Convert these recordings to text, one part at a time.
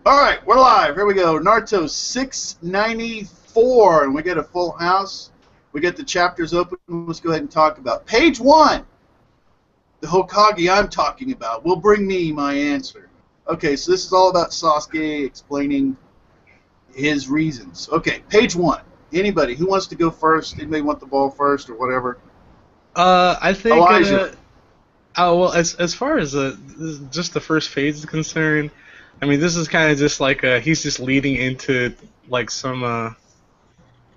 All right, we're live. Here we go. Naruto 694, and we get a full house. We get the chapters open. Let's go ahead and talk about page one. The Hokage I'm talking about will bring me my answer. Okay, so this is all about Sasuke explaining his reasons. Okay, page one. Anybody who wants to go first? Anybody want the ball first or whatever? I think Elijah. well, as far as just the first phase is concerned, I mean, this is kind of just like he's just leading into like some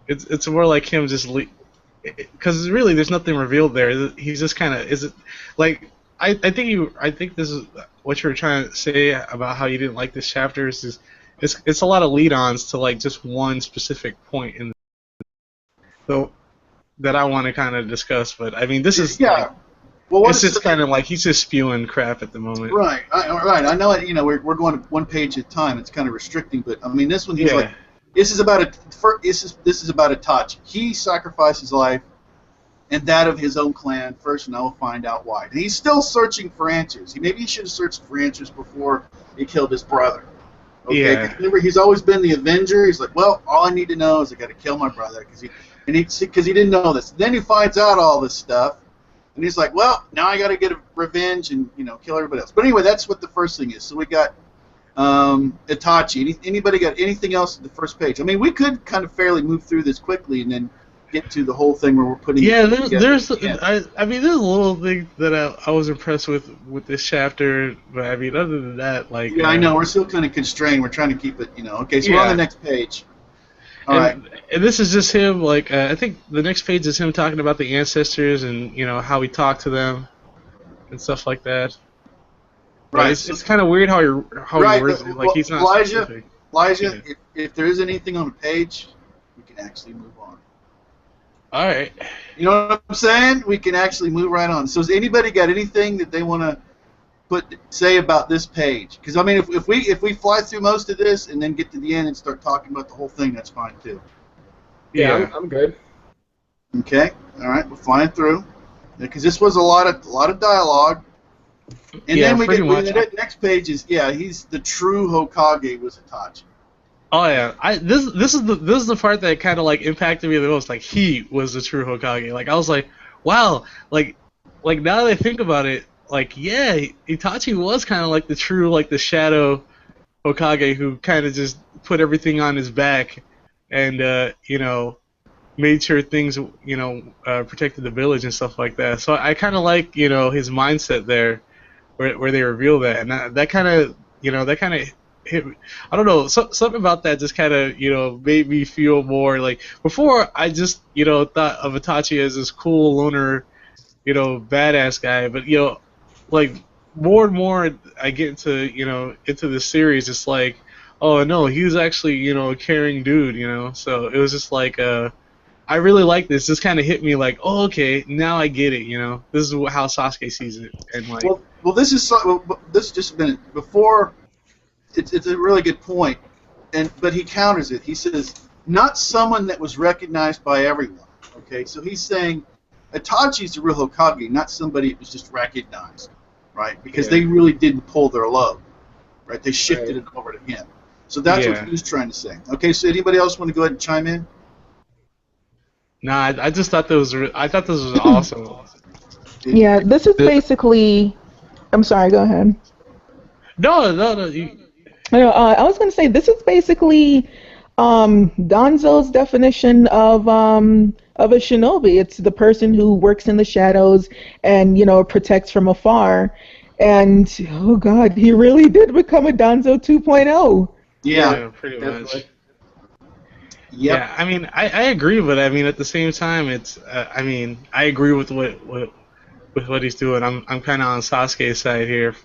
it's more like him just because really there's nothing revealed there. He's just kind of is it like I think this is what you were trying to say about how you didn't like this chapter is just it's a lot of lead-ons to like just one specific point in the that I want to kind of discuss. But I mean, this is like Yeah. Well, what it's is just kind of like he's just spewing crap at the moment. right? Right. I know it. We're going one page at a time. It's kind of restricting, but I mean, this one he's like, Yeah, this is about this is about Itachi. He sacrificed his life and that of his own clan first, and I will find out why. And he's still searching for answers. Maybe he should have searched for answers before he killed his brother. Okay, 'cause yeah, remember he's always been the Avenger. He's like, well, all I need to know is I got to kill my brother because he didn't know this. Then he finds out all this stuff, and he's like, well, now I got to get a revenge and kill everybody else. But anyway, that's what the first thing is. So we got Itachi. Anybody got anything else at the first page? I mean, we could kind of fairly move through this quickly and then get to the whole thing where we're putting yeah. it together. I mean, there's a little thing that I was impressed with this chapter, but I mean, other than that, like, Yeah, I know. We're still kind of constrained. We're trying to keep it, Okay, so we're on the yeah, next page. All right. and this is just him. Like, I think the next page is him talking about the ancestors and how he talked to them and stuff like that. But Right. it's kind of weird how he Right. words it. Like, Well, he's not Elijah, specific. Elijah, Yeah. if there is anything on the page, we can actually move on. All right. You know what I'm saying? We can actually move right on. So has anybody got anything that they want to say about this page? Because I mean, if we fly through most of this and then get to the end and start talking about the whole thing, that's fine too. Yeah, Yeah. I'm good. Okay. All right. We're flying through because this was a lot of dialogue. And Yeah, then pretty much. the next page is he's the true Hokage was Itachi. Oh yeah, this is the part that kind of like impacted me the most. Like he was the true Hokage. Like I was like, wow. Like now that I think about it, like yeah, Itachi was kind of like the true like the shadow Hokage who kind of just put everything on his back, and made sure things protected the village and stuff like that. So I kind of like his mindset there, where they reveal that, and that kind of that kind of hit me. I don't know, something about that just kind of made me feel more like before I just thought of Itachi as this cool loner badass guy, but like more and more I get into this series, it's like oh no, he was actually a caring dude, so it was just like I really like this. This kind of hit me like, oh, okay, now I get it. This is how Sasuke sees it, and like, This just a minute before. It's a really good point, but he counters it. He says not someone that was recognized by everyone. Okay, so he's saying Itachi's the real Hokage, not somebody that was just recognized, right? Because Yeah. they really didn't pull their load, right? They shifted Right. it over to him. So that's what yeah, he was trying to say. Okay, so anybody else want to go ahead and chime in? nah, I just thought I thought this was awesome. Yeah, this is basically. I'm sorry. Go ahead. No, no, no. I was going to say this is basically Donzo's definition of a shinobi. It's the person who works in the shadows and protects from afar. And oh God, he really did become a Donzo 2.0. Yeah, Yeah, pretty much. Definitely. yep. Yeah, I mean, I agree, but I mean, at the same time, it's I mean, I agree with what he's doing. I'm kind of on Sasuke's side here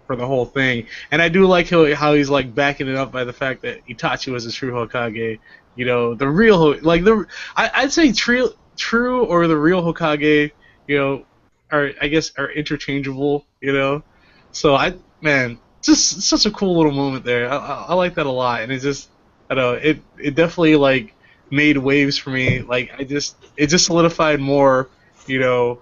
for the whole thing, and I do like how he's like backing it up by the fact that Itachi was a true Hokage. The real I'd say true or the real Hokage. Are I guess are interchangeable. So man, just such a cool little moment there. I like that a lot, and it just I don't know it definitely like made waves for me. Like it just solidified more. You know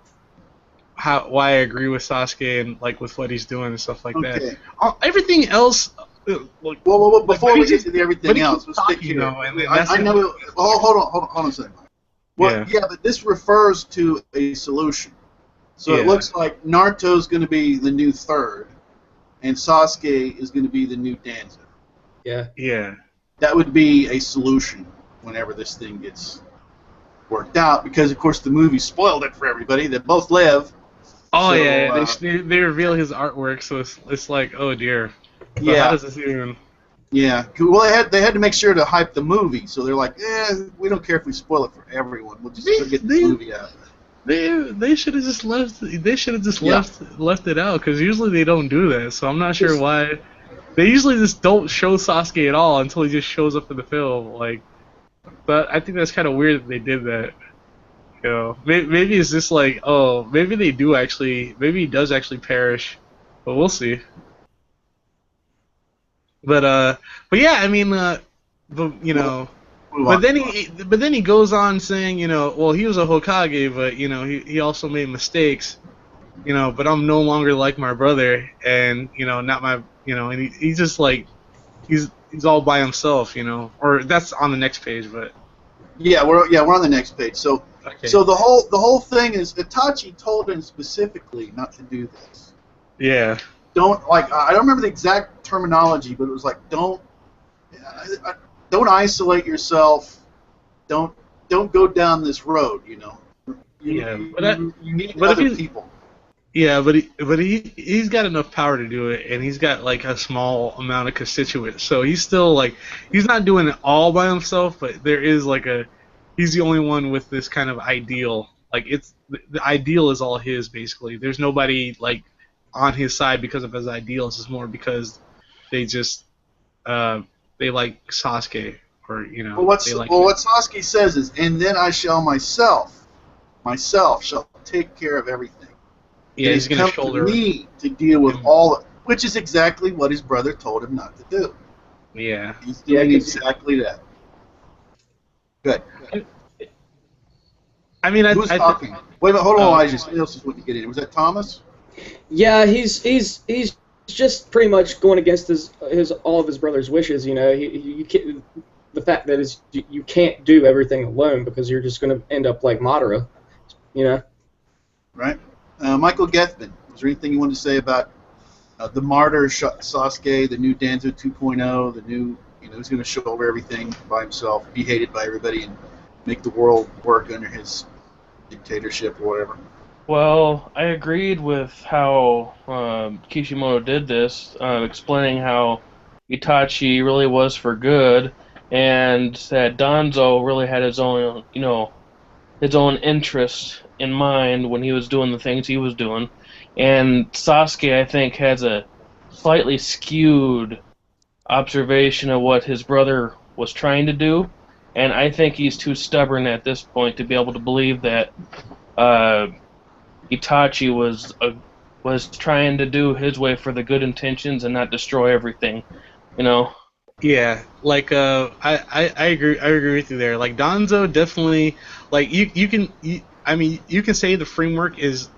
why I agree with Sasuke and like with what he's doing and stuff like that. Okay. Everything else Like, Well, before we he's get just- to everything but he else, keeps let's stick talking, here. and then that's I know. Oh, hold on a second. Well, Yeah. but this refers to a solution. So it Yeah. looks like Naruto's going to be the new third, and Sasuke is going to be the new Danzo. Yeah. Yeah. That would be a solution whenever this thing gets worked out, because of course the movie spoiled it for everybody. They both live. Oh So, yeah, they reveal his artwork, so it's like, oh dear. So yeah. how does this even? Yeah, well, they had to make sure to hype the movie, so they're like, we don't care if we spoil it for everyone. We'll just go get the movie out. They should have just left. They should have just left it out, because usually they don't do that. So I'm not sure why. They usually just don't show Sasuke at all until he just shows up in the film. Like, but I think that's kind of weird that they did that. You know, maybe it's just like, oh, maybe they do actually. Maybe he does actually perish, but we'll see. But yeah, I mean, but you know, but then he goes on saying, you know, well, he was a Hokage, but you know, he also made mistakes, you know, but I'm no longer like my brother, and you know, not my, you know, and he's just like, he's all by himself, you know, or that's on the next page, but yeah, we're on the next page. So okay. So the whole thing is Itachi told him specifically not to do this. Yeah. Don't, like, I don't remember the exact terminology, but it was like don't isolate yourself. Don't go down this road. You know. You need other people. Yeah, but he's got enough power to do it, and he's got like a small amount of constituents, so he's still like, he's not doing it all by himself, but there is like he's the only one with this kind of ideal. Like, it's the ideal is all his, basically. There's nobody like on his side because of his ideals. It's more because they just they like Sasuke, or you know. What Sasuke says is, and then I shall myself shall take care of everything. Yeah, he's gonna shoulder me to deal with all, which is exactly what his brother told him not to do. Yeah, he's doing exactly that. Good. I mean, who's talking? Wait a minute, hold on, Elijah. Somebody else is wanting to get in. Was that Thomas? Yeah, he's just pretty much going against all of his brother's wishes. You know, you can't, the fact that you can't do everything alone, because you're just going to end up like Madara. You know. Right. Michael Gethman, was there anything you wanted to say about the martyr Sasuke, the new Danzo 2.0, the new, you know, who's going to shoulder everything by himself, be hated by everybody, and make the world work under his dictatorship or whatever? Well, I agreed with how Kishimoto did this, explaining how Itachi really was for good, and that Danzo really had his own, you know, his own interest in mind when he was doing the things he was doing. And Sasuke, I think, has a slightly skewed observation of what his brother was trying to do, and I think he's too stubborn at this point to be able to believe that Itachi was trying to do his way for the good intentions and not destroy everything, you know. Yeah, like I agree with you there. Like, Danzo definitely, like, you can say the framework is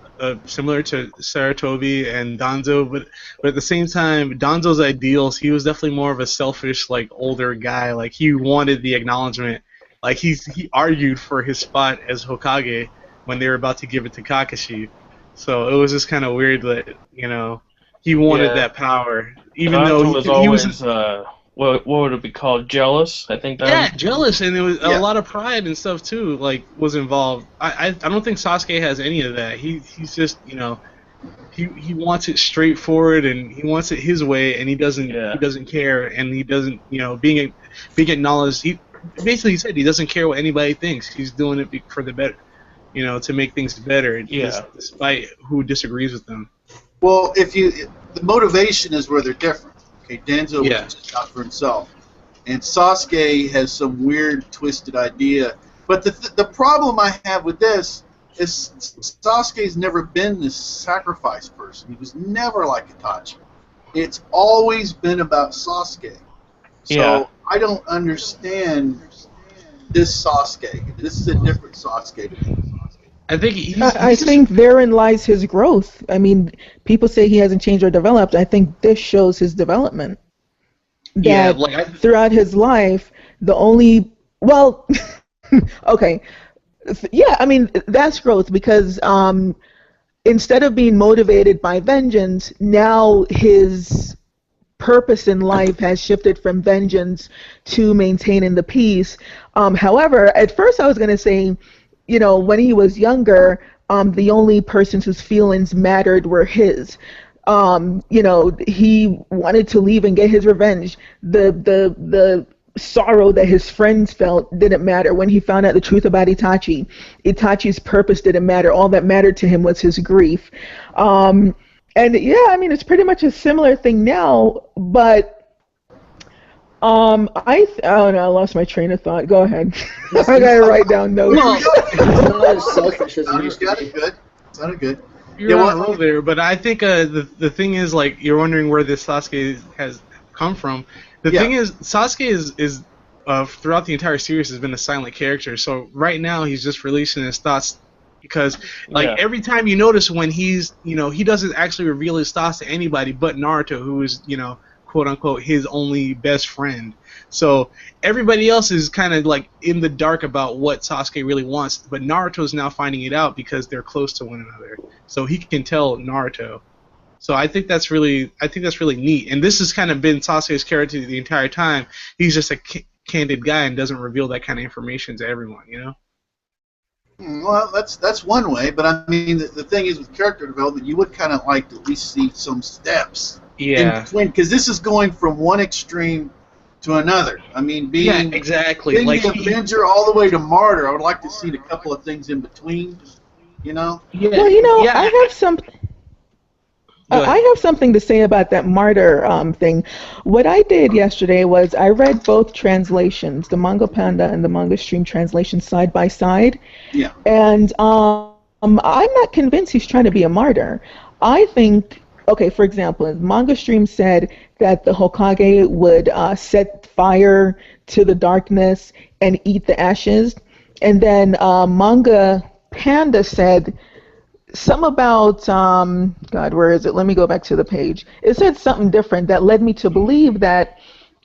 similar to Saratobi and Danzo, but at the same time, Danzo's ideals, he was definitely more of a selfish, like, older guy. Like, he wanted the acknowledgement. Like, he argued for his spot as Hokage when they were about to give it to Kakashi. So it was just kind of weird that, you know, he wanted that power, even Danzo though was he always was what would it be called? Jealous, I think. Jealous, and there was a lot of pride and stuff too, like, was involved. I don't think Sasuke has any of that. He's just, you know, he wants it straightforward, and he wants it his way, and he doesn't care, and he doesn't, you know, being acknowledged. He basically said he doesn't care what anybody thinks. He's doing it for the better, you know, to make things better, despite who disagrees with them. Well, the motivation is where they're different. Okay, Danzo was just out for himself, and Sasuke has some weird, twisted idea. But the problem I have with this is Sasuke's never been this sacrifice person. He was never like Itachi. It's always been about Sasuke. So I don't understand this Sasuke. This is a different Sasuke to me. I think I think therein lies his growth. I mean, people say he hasn't changed or developed. I think this shows his development. Yeah, that throughout his life, the only, well, okay, yeah, I mean, that's growth because instead of being motivated by vengeance, now his purpose in life has shifted from vengeance to maintaining the peace. However, at first I was going to say, when he was younger, the only persons whose feelings mattered were his. He wanted to leave and get his revenge. The sorrow that his friends felt didn't matter when he found out the truth about Itachi. Itachi's purpose didn't matter. All that mattered to him was his grief. And yeah, I mean, it's pretty much a similar thing now, but I don't know, I lost my train of thought. Go ahead. I gotta write down notes. It's not as selfish as it used to be. Good. Sounded good. You're on a roll there, but I think the thing is, like, you're wondering where this Sasuke has come from. The thing is, Sasuke is throughout the entire series has been a silent character. So right now he's just releasing his thoughts because, like, every time you notice when he's, he doesn't actually reveal his thoughts to anybody but Naruto, who is, quote unquote, his only best friend. So everybody else is kind of like in the dark about what Sasuke really wants, but Naruto's now finding it out because they're close to one another. So he can tell Naruto. So I think that's really neat. And this has kind of been Sasuke's character the entire time. He's just a candid guy and doesn't reveal that kind of information to everyone, Well, that's one way, but I mean, the thing is with character development, you would kind of like to at least see some steps in between, because this is going from one extreme to another. I mean, being exactly like the Avenger all the way to Martyr. I would like to see a couple of things in between, Yeah. Well, I have something to say about that Martyr thing. What I did yesterday was I read both translations, the Manga Panda and the Manga Stream translation side by side. Yeah. And I'm not convinced he's trying to be a martyr. I think, okay, for example, Manga Stream said that the Hokage would set fire to the darkness and eat the ashes. And then Manga Panda said some about, God, where is it? Let me go back to the page. It said something different that led me to believe that,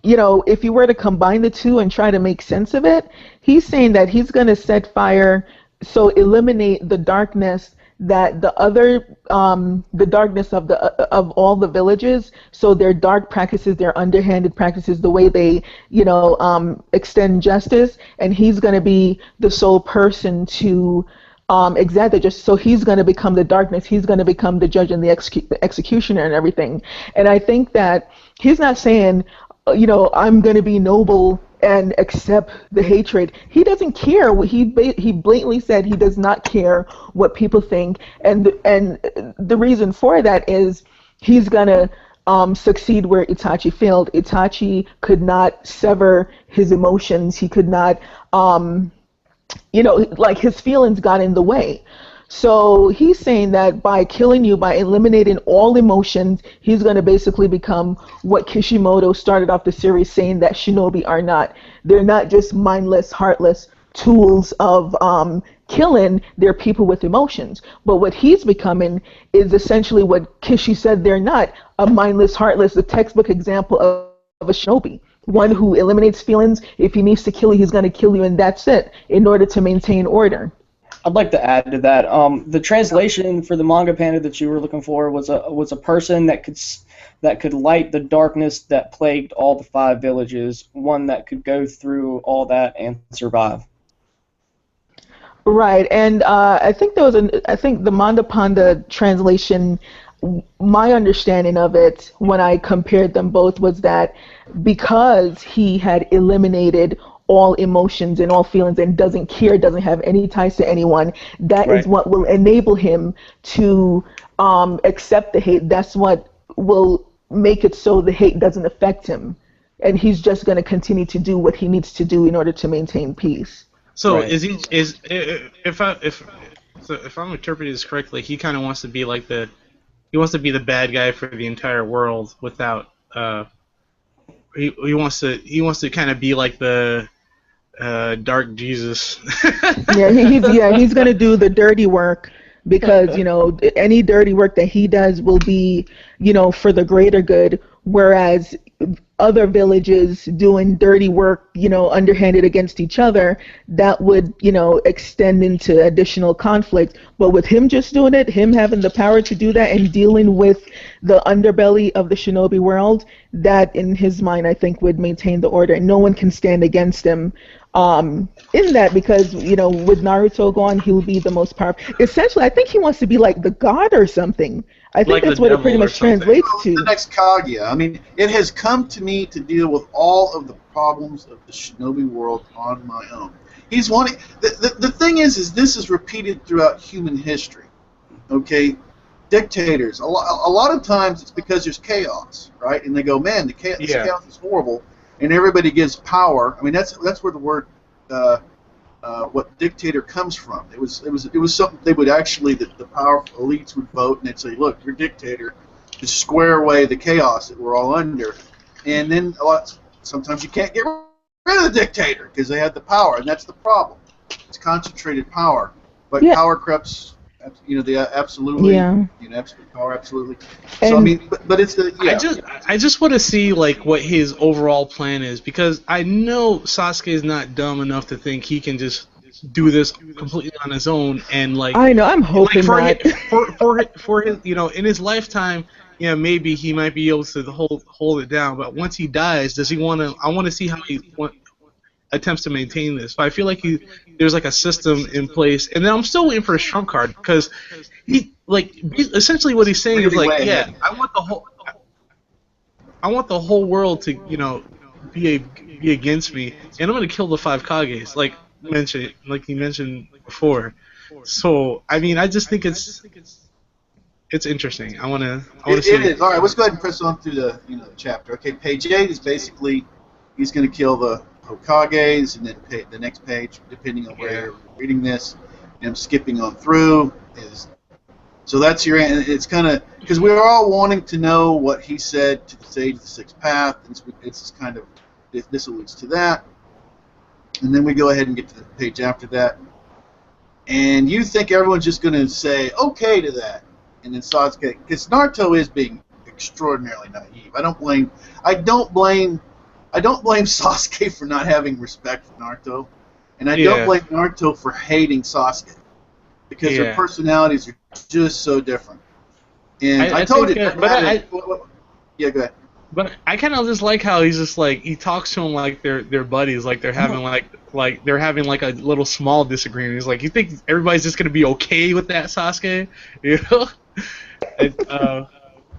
if you were to combine the two and try to make sense of it, he's saying that he's going to set fire, so eliminate the darkness that the darkness of all the villages, so their dark practices, their underhanded practices, the way they, extend justice, and he's going to be the sole person to exactly, just so he's going to become the darkness, he's going to become the judge and the executioner and everything. And I think that he's not saying, I'm going to be noble and accept the hatred. He doesn't care. He blatantly said he does not care what people think, and the reason for that is he's going to succeed where Itachi failed. Itachi could not sever his emotions. He could not like his feelings got in the way. So he's saying that by killing you, by eliminating all emotions, he's going to basically become what Kishimoto started off the series saying that shinobi are not. They're not just mindless, heartless tools of killing, they're people with emotions. But what he's becoming is essentially what Kishi said they're not, a mindless, heartless, the textbook example of a shinobi. One who eliminates feelings. If he needs to kill you, he's going to kill you, and that's it, in order to maintain order. I'd like to add to that. The translation for the Manga Panda that you were looking for was a person that could light the darkness that plagued all the 5 villages. One that could go through all that and survive. Right, and I think the Manga Panda translation, my understanding of it when I compared them both was that because he had eliminated all emotions and all feelings and doesn't care, doesn't have any ties to anyone, that is what will enable him to accept the hate. That's what will make it so the hate doesn't affect him. And he's just going to continue to do what he needs to do in order to maintain peace. So if I'm interpreting this correctly, he kind of wants to be like the bad guy for the entire world without he wants to kind of be like the dark Jesus. he's going to do the dirty work because any dirty work that he does will be for the greater good, whereas other villages doing dirty work, underhanded against each other, that would, extend into additional conflict. But with him just doing it, him having the power to do that and dealing with the underbelly of the shinobi world, that in his mind, I think, would maintain the order. No one can stand against him in that, because, with Naruto gone, he'll be the most powerful. Essentially, I think he wants to be like the god or something. I think Like that's the what it devil pretty or much something. translates The to. next Kaguya. I mean, it has come to me to deal with all of the problems of the shinobi world on my own. He's wanting. The thing is this is repeated throughout human history. Okay, dictators. A lot of times it's because there's chaos, right? And they go, man, this chaos is horrible, and everybody gives power. I mean, that's where the word what dictator comes from. It was something they would actually, the powerful elites would vote, and they'd say, look, you're dictator, just square away the chaos that we're all under. And then sometimes you can't get rid of the dictator because they had the power, and that's the problem. It's concentrated power, but power corrupts. Absolutely. Yeah. Absolute power, absolutely. So I mean, but it's the. Yeah. I just want to see like what his overall plan is, because I know Sasuke is not dumb enough to think he can just do this completely on his own, and like. I know. I'm hoping like not. for his, in his lifetime, maybe he might be able to hold it down. But once he dies, does he want to? I want to see how he attempts to maintain this. But I feel like there's like a system in place, and then I'm still waiting for his trump card, because essentially what he's saying is like, I want the whole world to be against me, and I'm gonna kill the 5 Kages, like he mentioned before. So I mean, I just think it's interesting. I want to see it is. All right, let's go ahead and press on through the chapter. Okay, page 8 is basically he's going to kill the Hokages, and then the next page, depending on where you're reading this, and I'm skipping on through, so that's your. It's kind of because we're all wanting to know what he said to the Sage of the Sixth Path. It's kind of this alludes to that, and then we go ahead and get to the page after that, and you think everyone's just going to say okay to that, and then Sasuke, because Naruto is being extraordinarily naive. I don't blame Sasuke for not having respect for Naruto, and I don't blame Naruto for hating Sasuke, because their personalities are just so different. And I told you, go ahead. But I kind of just like how he's just like, he talks to him like they're buddies, like they're having they're having like a little small disagreement. He's like, you think everybody's just gonna be okay with that, Sasuke?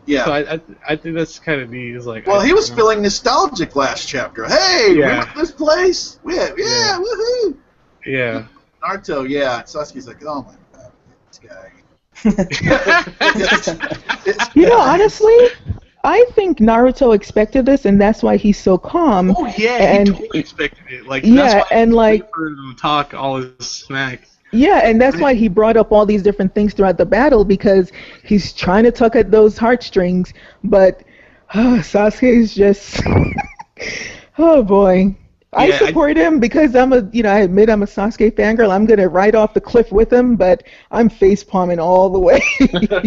Yeah. So I think that's kind of neat. It's like, well, he was feeling nostalgic last chapter. Hey, remember this place? Yeah, woohoo! Yeah. Naruto, Sasuke's like, oh my god, this guy. Honestly, I think Naruto expected this, and that's why he's so calm. Oh yeah, he totally expected it. Like, that's why and like for him to talk all his smack. Yeah, and that's why he brought up all these different things throughout the battle, because he's trying to tug at those heartstrings, but Sasuke is just, oh boy. I support him because I admit I'm a Sasuke fangirl. I'm going to ride off the cliff with him, but I'm face-palming all the way.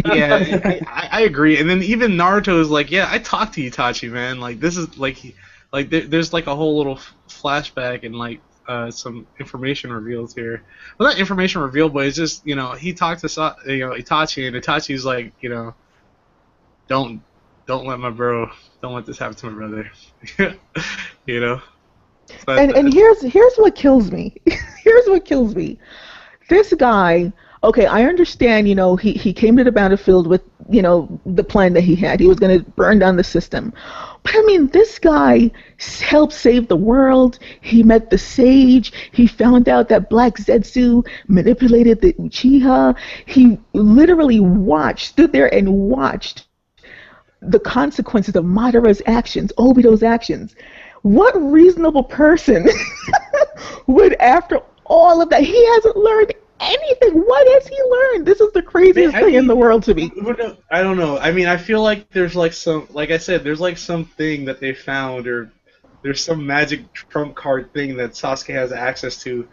Yeah, I agree. And then even Naruto is like, I talked to Itachi, man. Like, this is, there's like a whole little flashback and, like, some information revealed here. Well, not information revealed, but it's just, he talked to Itachi, and Itachi's like, don't let this happen to my brother. But, and here's what kills me. Here's what kills me. This guy, okay, I understand, he came to the battlefield with, the plan that he had. He was going to burn down the system. But I mean, this guy helped save the world. He met the sage. He found out that Black Zetsu manipulated the Uchiha. He literally stood there and watched the consequences of Madara's actions, Obito's actions. What reasonable person would, after all of that, he hasn't learned anything. What has he learned? This is the craziest thing in the world to me. I don't know. I mean, I feel like there's like some, like I said, there's like something that they found, or there's some magic trump card thing that Sasuke has access to,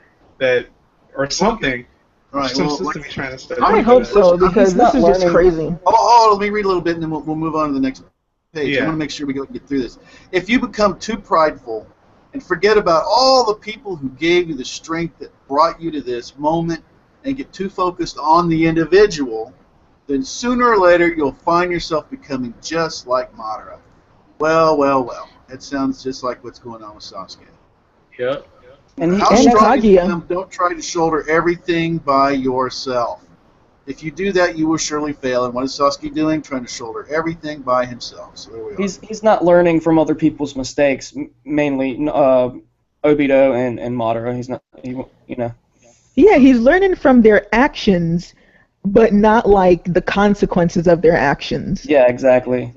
or something. Right, some system he's trying to study. I hope so, because this is just crazy. Oh, let me read a little bit, and then we'll move on to the next page. Yeah. I want to make sure we get through this. If you become too prideful and forget about all the people who gave you the strength that brought you to this moment and get too focused on the individual, then sooner or later you'll find yourself becoming just like Madara. Well, well, well. That sounds just like what's going on with Sasuke. Yep. And How and strong you Kaguya. become, don't try to shoulder everything by yourself. If you do that, you will surely fail. And what is Sasuke doing? Trying to shoulder everything by himself. So there we are. he's not learning from other people's mistakes, mainly Obito and Madara. He's not, you know. Yeah, he's learning from their actions, but not like the consequences of their actions. Yeah, exactly.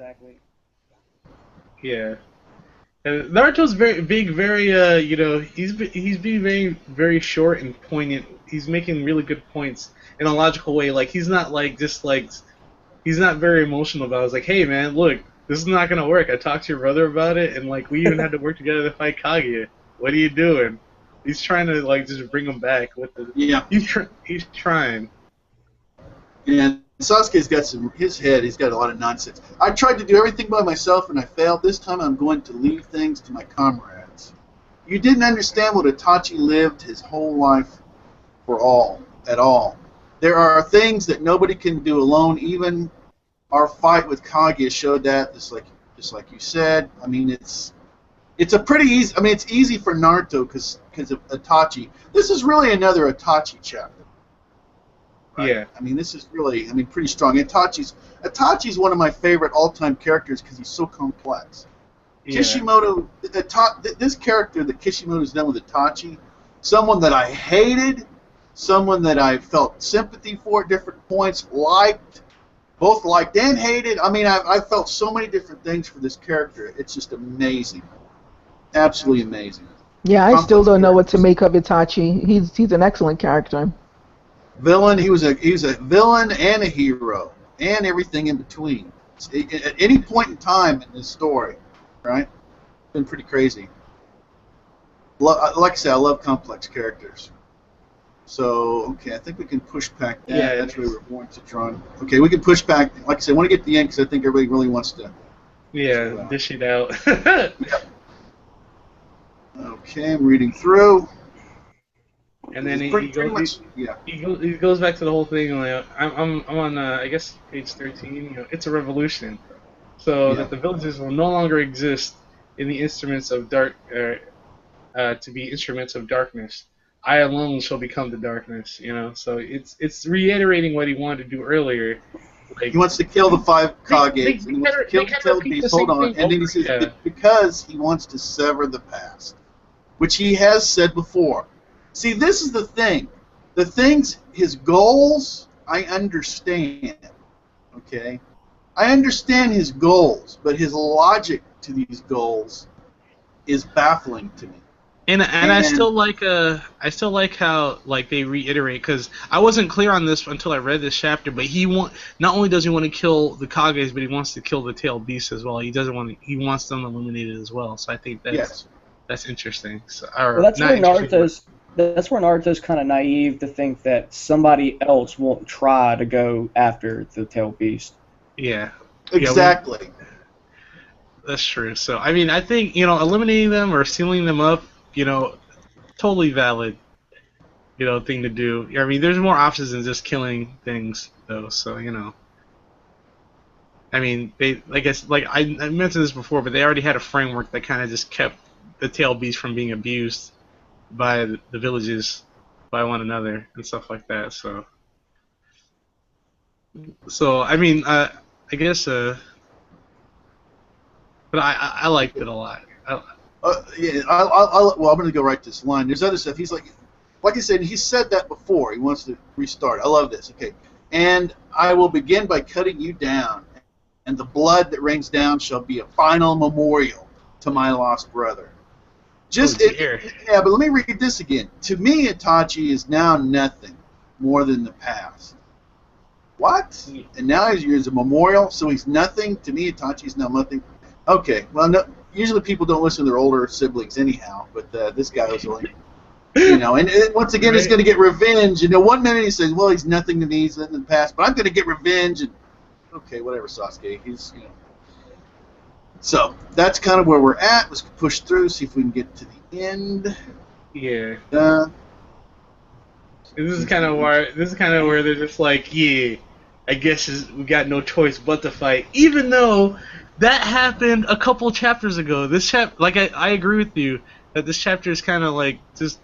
Yeah. And Naruto's being very he's being very very short and poignant. He's making really good points in a logical way. Like he's not like he's not very emotional about it. It's like, hey man, look, this is not gonna work. I talked to your brother about it, and like we even had to work together to fight Kaguya. What are you doing? He's trying to like just bring him back with the. Yeah. He's trying. And Sasuke's got he's got a lot of nonsense. I tried to do everything by myself and I failed. This time I'm going to leave things to my comrades. You didn't understand what Itachi lived his whole life at all. There are things that nobody can do alone. Even our fight with Kaguya showed that, just like you said. I mean, it's a pretty easy. I mean, it's easy for Naruto because of Itachi. This is really another Itachi chapter. Right? Yeah. I mean, this is really, pretty strong. Itachi's one of my favorite all-time characters because he's so complex. Yeah. Kishimoto, this character that Kishimoto's done with Itachi, someone that I hated, someone that I felt sympathy for at different points, both liked and hated. I mean, I felt so many different things for this character. It's just amazing. Absolutely amazing. Yeah, I still don't know what to make of Itachi. He's an excellent character. Villain. He was a villain and a hero and everything in between. At any point in time in this story, right? It's been pretty crazy. Like I said, I love complex characters. So okay, I think we can push back that. Yeah, That's where we're going to draw. Okay, we can push back. Like I said, I want to get to the end because I think everybody really wants to. Yeah, dish it out. Okay, I'm reading through. And then he goes back to the whole thing. Like, I'm on I guess page 13. You know, it's a revolution, so that the villages will no longer exist in the instruments of to be instruments of darkness. I alone shall become the darkness. You know, so it's reiterating what he wanted to do earlier. Like, he wants to kill the 5 Kages. He wants to kill the beast. Hold on, and then he says because he wants to sever the past, which he has said before. See, this is the thing. The things, his goals, I understand. Okay? I understand his goals, but his logic to these goals is baffling to me. And I still like how like they reiterate, because I wasn't clear on this until I read this chapter, but not only does he want to kill the Kages, but he wants to kill the tailed beast as well. He wants them eliminated as well. So I think that's interesting. So, well, that's where Naruto's kind of naive to think that somebody else won't try to go after the tailed beast. Yeah. Exactly. That's true. So I mean, I think eliminating them or sealing them up, totally valid, thing to do. I mean, there's more options than just killing things, though. So I mean, I mentioned this before, but they already had a framework that kind of just kept the tail beast from being abused by the villages, by one another, and stuff like that. So I mean, I guess, but I liked it a lot. I'm going to go right to this line. There's other stuff. He's like I said, he said that before. He wants to restart. I love this. Okay. And I will begin by cutting you down, and the blood that rains down shall be a final memorial to my lost brother. But let me read this again. To me, Itachi is now nothing more than the past. What? And now he's a memorial, so he's nothing? To me, Itachi is now nothing. Okay, well, no, usually people don't listen to their older siblings anyhow, but this guy was only, and once again, he's going to get revenge. 1 minute he says, well, he's nothing to me, he's nothing in the past, but I'm going to get revenge. And okay, whatever, Sasuke. He's, So that's kind of where we're at. Let's push through, see if we can get to the end. Yeah. Uh, This is kind of where they're just like, yeah, I guess we got no choice but to fight, even though that happened a couple chapters ago. This I agree with you that this chapter is kind of like just,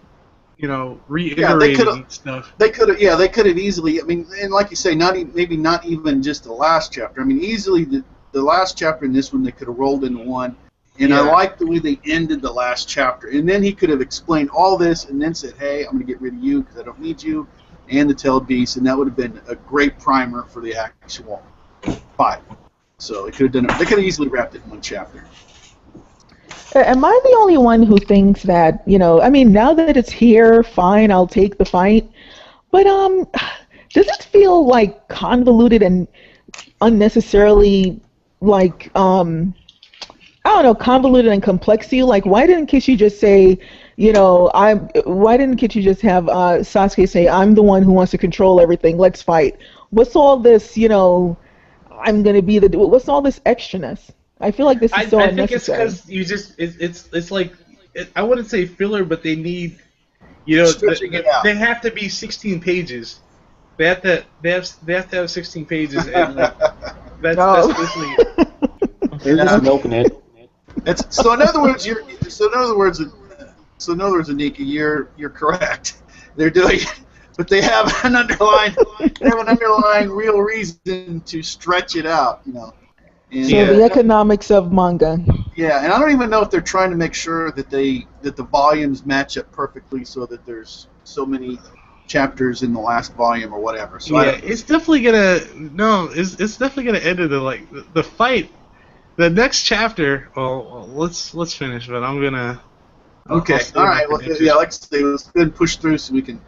reiterating stuff. They could have easily. I mean, and like you say, maybe not even just the last chapter. I mean, easily the last chapter and this one they could have rolled into one. And I like the way they ended the last chapter. And then he could have explained all this and then said, hey, I'm going to get rid of you because I don't need you, and the tailed beast, and that would have been a great primer for the actual fight. So they could have easily wrapped it in one chapter. Am I the only one who thinks that, I mean, now that it's here, fine, I'll take the fight. But does it feel like convoluted and unnecessarily I don't know, convoluted and complex to you? Like, why didn't Kishi just say, why didn't Kishi just have Sasuke say, I'm the one who wants to control everything, let's fight? What's all this, I'm going to be what's all this extraness? I feel like this is so unnecessary. I think it's because you just, it's like, I wouldn't say filler, but they need, they have to be 16 pages. They have to have 16 pages, and that's basically it. They're just milking it. So in other words, Anika, you're correct. They're doing it, but they have an underlying real reason to stretch it out, And, so the economics of manga. Yeah, and I don't even know if they're trying to make sure that the volumes match up perfectly, so that there's so many chapters in the last volume or whatever. So it's definitely gonna it's definitely gonna end in the fight. The next chapter. Well, let's finish, but I'm gonna. Okay. All right. Well, yeah. Like I say, let's go and push through so we can.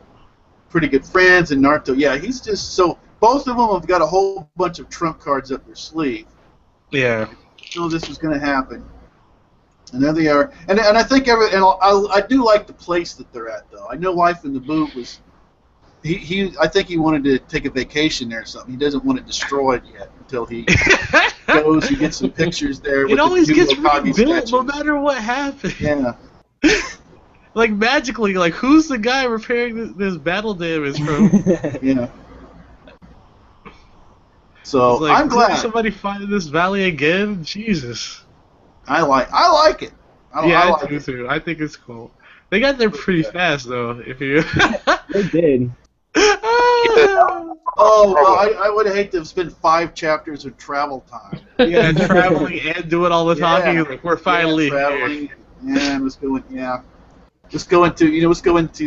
Pretty good friends, and Naruto. Yeah, he's just so. Both of them have got a whole bunch of trump cards up their sleeve. Yeah. So this was going to happen, and there they are. And I think I do like the place that they're at, though. I know Life in the Boot was. I think he wanted to take a vacation there or something. He doesn't want it destroyed yet until he goes and gets some pictures there. It always gets rebuilt no matter what happens. Yeah. Like magically, like who's the guy repairing this battle damage from? Yeah. So like, I'm glad somebody find this valley again. Jesus. I like it. I do too. I think it's cool. They got there pretty fast though. If you. They did. Oh, well, I would hate to have spent 5 chapters of travel time. Yeah, traveling and doing all the talking. Like, we're finally traveling. Yeah, let's go into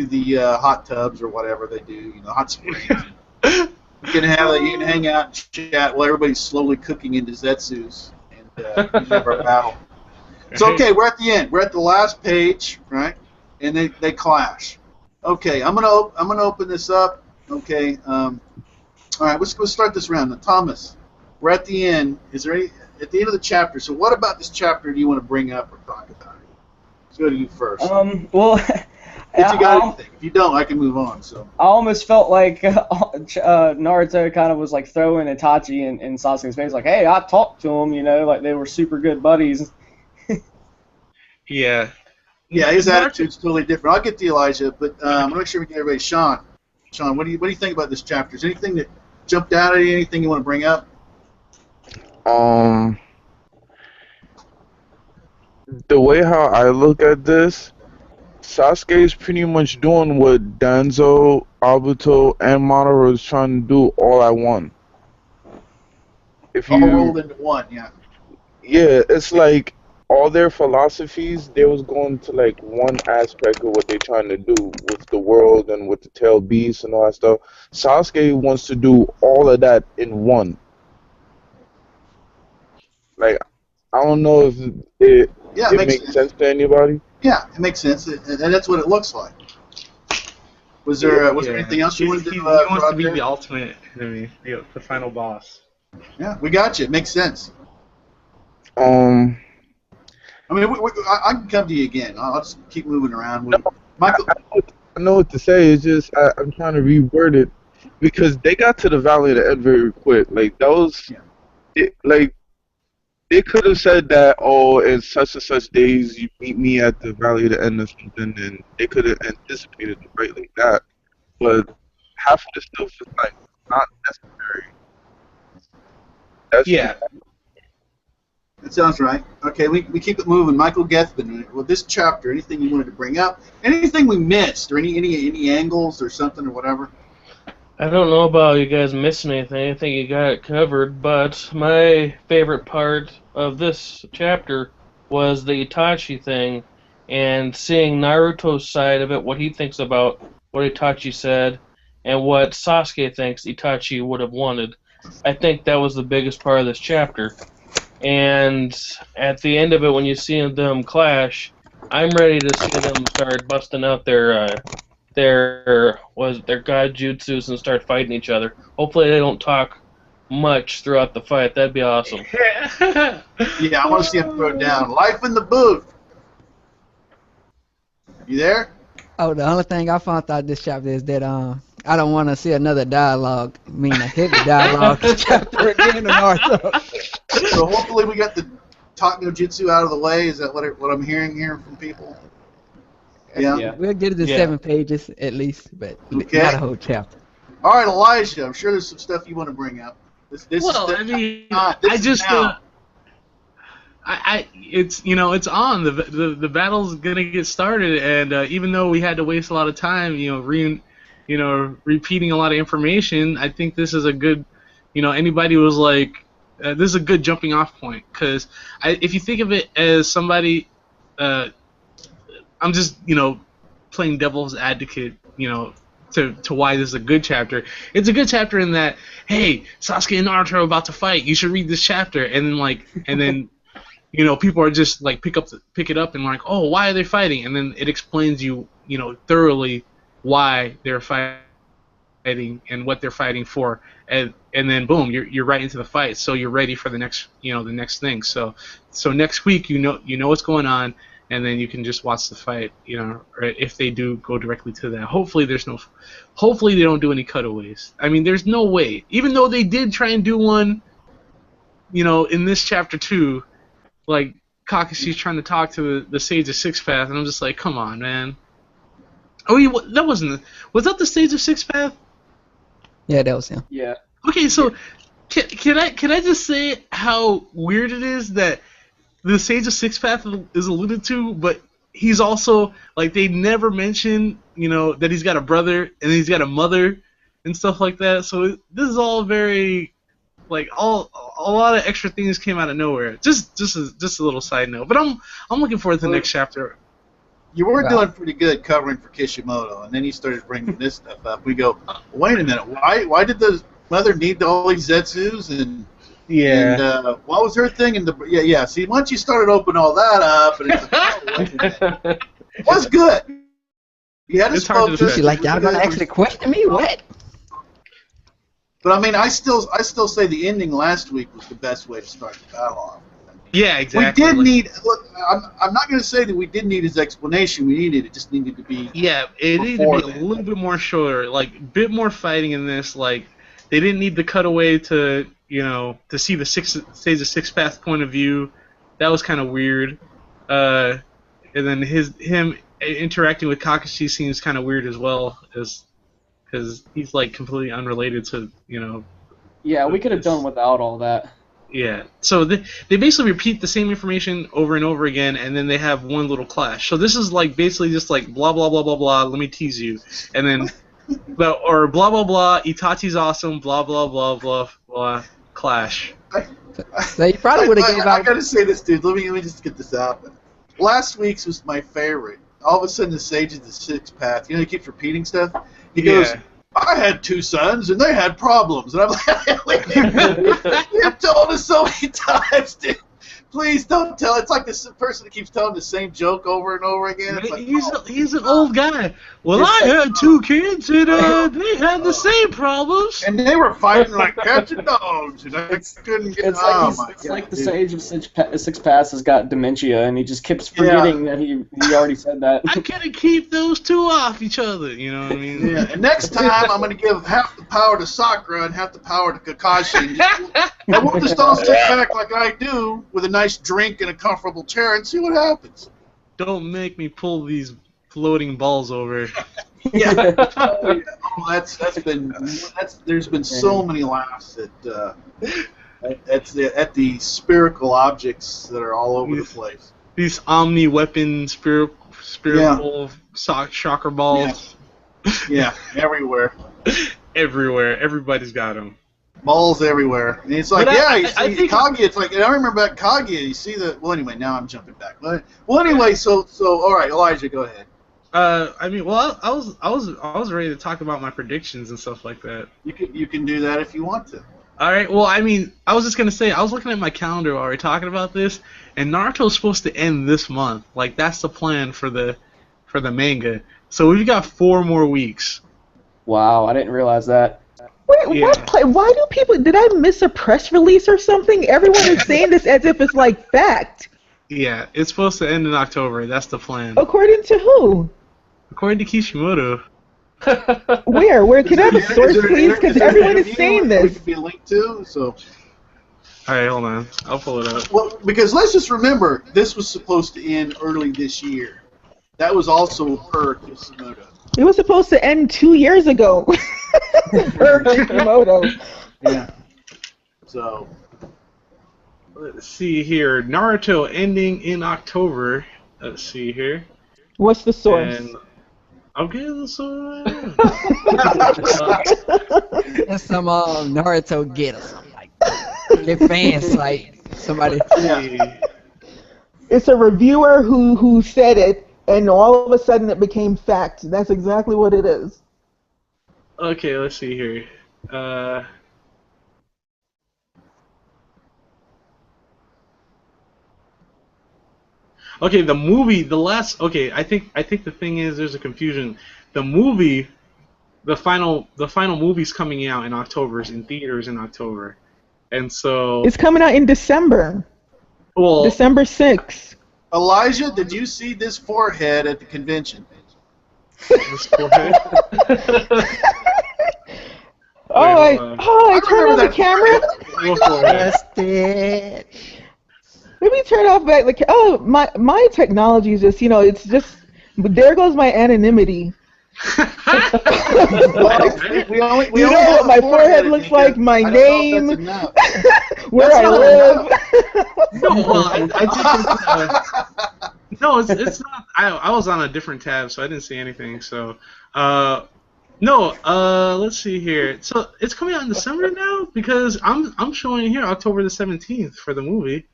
the hot tubs or whatever they do. Hot springs. You can hang out and chat while everybody's slowly cooking into zetsus and have our battle. So okay, we're at the end. We're at the last page, right? And they clash. Okay, I'm gonna open this up. Okay, all right, let's start this round. Now, Thomas, we're at the end. Is there at the end of the chapter? So, what about this chapter do you want to bring up or talk about? Let's go to you first. Well, if you got anything, if you don't, I can move on. So, I almost felt like Naruto kind of was like throwing Itachi in Sasuke's face, like, "Hey, I talked to him, like they were super good buddies." Yeah. Yeah, his attitude's totally different. I'll get to Elijah, but I'm gonna make sure we get everybody. Sean, what do you think about this chapter? Is there anything that jumped out at you? Anything you want to bring up? The way how I look at this, Sasuke is pretty much doing what Danzo, Obito, and Madara is trying to do all at one. All rolled into one, yeah. Yeah, it's like all their philosophies, they was going to like one aspect of what they're trying to do with the world and with the tail beast and all that stuff. Sasuke wants to do all of that in one. Like, I don't know if it makes sense to anybody. Yeah, it makes sense, and that's what it looks like. Was there anything else you wanted to do? He wants to be the ultimate enemy, the final boss. Yeah, we got you. It makes sense. I mean, I can come to you again. I'll just keep moving around. Michael, I know what to say. It's just I'm trying to reword it because they got to the Valley of the End very quick. Like those, like They could have said that, oh, in such and such days you meet me at the Valley of the End or something, and they could have anticipated the fight like that. But half of the stuff is like not necessary. That's just Yeah. That sounds right. Okay, we keep it moving. Michael Gethman, with this chapter, anything you wanted to bring up? Anything we missed, or any angles or something or whatever? I don't know about you guys missing anything. I think you got it covered. But my favorite part of this chapter was the Itachi thing and seeing Naruto's side of it, what he thinks about what Itachi said, and what Sasuke thinks Itachi would have wanted. I think that was the biggest part of this chapter. And at the end of it, when you see them clash, I'm ready to see them start busting out their god jutsus and start fighting each other. Hopefully they don't talk much throughout the fight. That'd be awesome. Yeah, I want to see him throw it down. Life in the booth. You there? Oh, the only thing I found out this chapter is that I don't want to see another dialogue, I mean a heavy dialogue chapter again in Naruto. So hopefully we got the talk no jutsu out of the way. Is that what I'm hearing here from people? Yeah. We'll get it to 7 pages at least, but Okay. not a whole chapter. All right, Elijah. I'm sure there's some stuff you want to bring up. This Well, is I mean, this I is just, now. it's it's on. The battle's gonna get started, and even though we had to waste a lot of time, repeating a lot of information, I think this is a good, anybody was like, this is a good jumping off point, because if you think of it as somebody, I'm just playing devil's advocate, to why this is a good chapter. It's a good chapter in that, hey, Sasuke and Naruto are about to fight. You should read this chapter, and then people are just like pick it up and like, oh, why are they fighting? And then it explains thoroughly why they're fighting and what they're fighting for, and then boom, you're right into the fight. So you're ready for the next thing. So next week you know what's going on, and then you can just watch the fight. Or if they do go directly to that. Hopefully they don't do any cutaways. I mean, there's no way. Even though they did try and do one, in this chapter 2. Like, Kakashi's trying to talk to the Sage of Six Path, and I'm just like, come on, man. Oh, that wasn't... Was that the Sage of Six Path? Yeah, that was him. Yeah. Okay, so can I just say how weird it is that the Sage of Six Path is alluded to, but he's also... Like, they never mention, that he's got a brother, and he's got a mother, and stuff like that. So this is all very... Like a lot of extra things came out of nowhere. Just a little side note. But I'm looking forward to the next chapter. You were doing pretty good covering for Kishimoto, and then you started bringing this stuff up. We go, wait a minute, why did the mother need all these Zetsus and what was her thing? And See, once you started opening all that up, and it was good. You had to hard to She's defend. like, y'all gonna actually question me? What? But I mean, I still say the ending last week was the best way to start the battle off. Yeah, exactly. We did need. Look, I'm not going to say that we didn't need his explanation. We needed it. Just needed to be. Yeah, it needed to be a little bit more shorter, like a bit more fighting in this. Like they didn't need the cutaway to to see the Sage of Six Path point of view. That was kind of weird. And then him interacting with Kakashi seems kind of weird as well, because he's like completely unrelated to Yeah, we could have done without all that. Yeah, so they basically repeat the same information over and over again, and then they have one little clash. So this is like basically just like blah blah blah blah blah. Let me tease you, and then or blah blah blah. Itachi's awesome. Blah blah blah blah blah. Clash. So you probably would have gave I out. gotta say this, dude. Let me just get this out. Last week's was my favorite. All of a sudden, the Sage of the Six Path. He keeps repeating stuff. He goes, I had 2 sons, and they had problems. And I'm like, you've told us so many times, dude. Please don't tell. It's like this person that keeps telling the same joke over and over again. It's like, He's an old guy. Well, It's I like- had two kids, and they had the same problems. and they were fighting like cats and dogs, and I couldn't get. It's oh like my it's God, like the dude. sage of Six Paths has got dementia, and he just keeps forgetting that he already said that. I couldn't keep those two off each other. You know what I mean? Yeah, and next time I'm going to give half the power to Sakura and half the power to Kakashi. I won't just all sit back like I do with a nice drink and a comfortable chair and see what happens. Don't make me pull these floating balls over. Yeah. Oh, there's been so many laughs at the spherical objects that are all over the place. These omni weapon spiritual shocker balls. Yeah, everywhere. Everywhere. Everybody's got them. Balls everywhere. And it's like, But you I see think Kaguya, it's like, and I remember back Kaguya, you see the, well, anyway, now I'm jumping back. Well, anyway, so all right, Elijah, go ahead. I mean, well, I was ready to talk about my predictions and stuff like that. You can do that if you want to. All right. Well, I mean, I was just gonna say, I was looking at my calendar while we were talking about this, and Naruto's supposed to end this month. Like, that's the plan for the manga. So we've got 4 more weeks. Wow, I didn't realize that. Wait, why do people? Did I miss a press release or something? Everyone is saying this as if it's like fact. Yeah, it's supposed to end in October. That's the plan. According to who? According to Kishimoto. Where? Can I have a source, please? Because everyone is saying It this. could be linked to. So, All right, hold on. I'll pull it up. well, because let's just remember, this was supposed to end early this year. That was also per Kishimoto. It was supposed to end 2 years ago. Per Kishimoto. Yeah. So. Let's see here. Naruto ending in October. Let's see here. What's the source? And I'll get the source. That's some Naruto get or something like that. Their fans like somebody. It's a reviewer who said it, and all of a sudden it became fact. That's exactly what it is. Okay, let's see here. Okay, the movie, okay, I think the thing is there's a confusion. The movie, the final movie's coming out in October, in theaters in October. And so It's coming out in December. well, December 6th. Elijah, did you see this forehead at the convention? this forehead. I turned on the camera. What forehead? Busted. Maybe turn off back the my technology is just, it's just, there goes my anonymity. We only You know have what a my forehead looks Nika. like, my I don't name, know if that's enough. where That's I not live. No, well, I think no, it's not. I was on a different tab, so I didn't see anything. So, let's see here. So it's coming out in December now because I'm showing here October the 17th for the movie.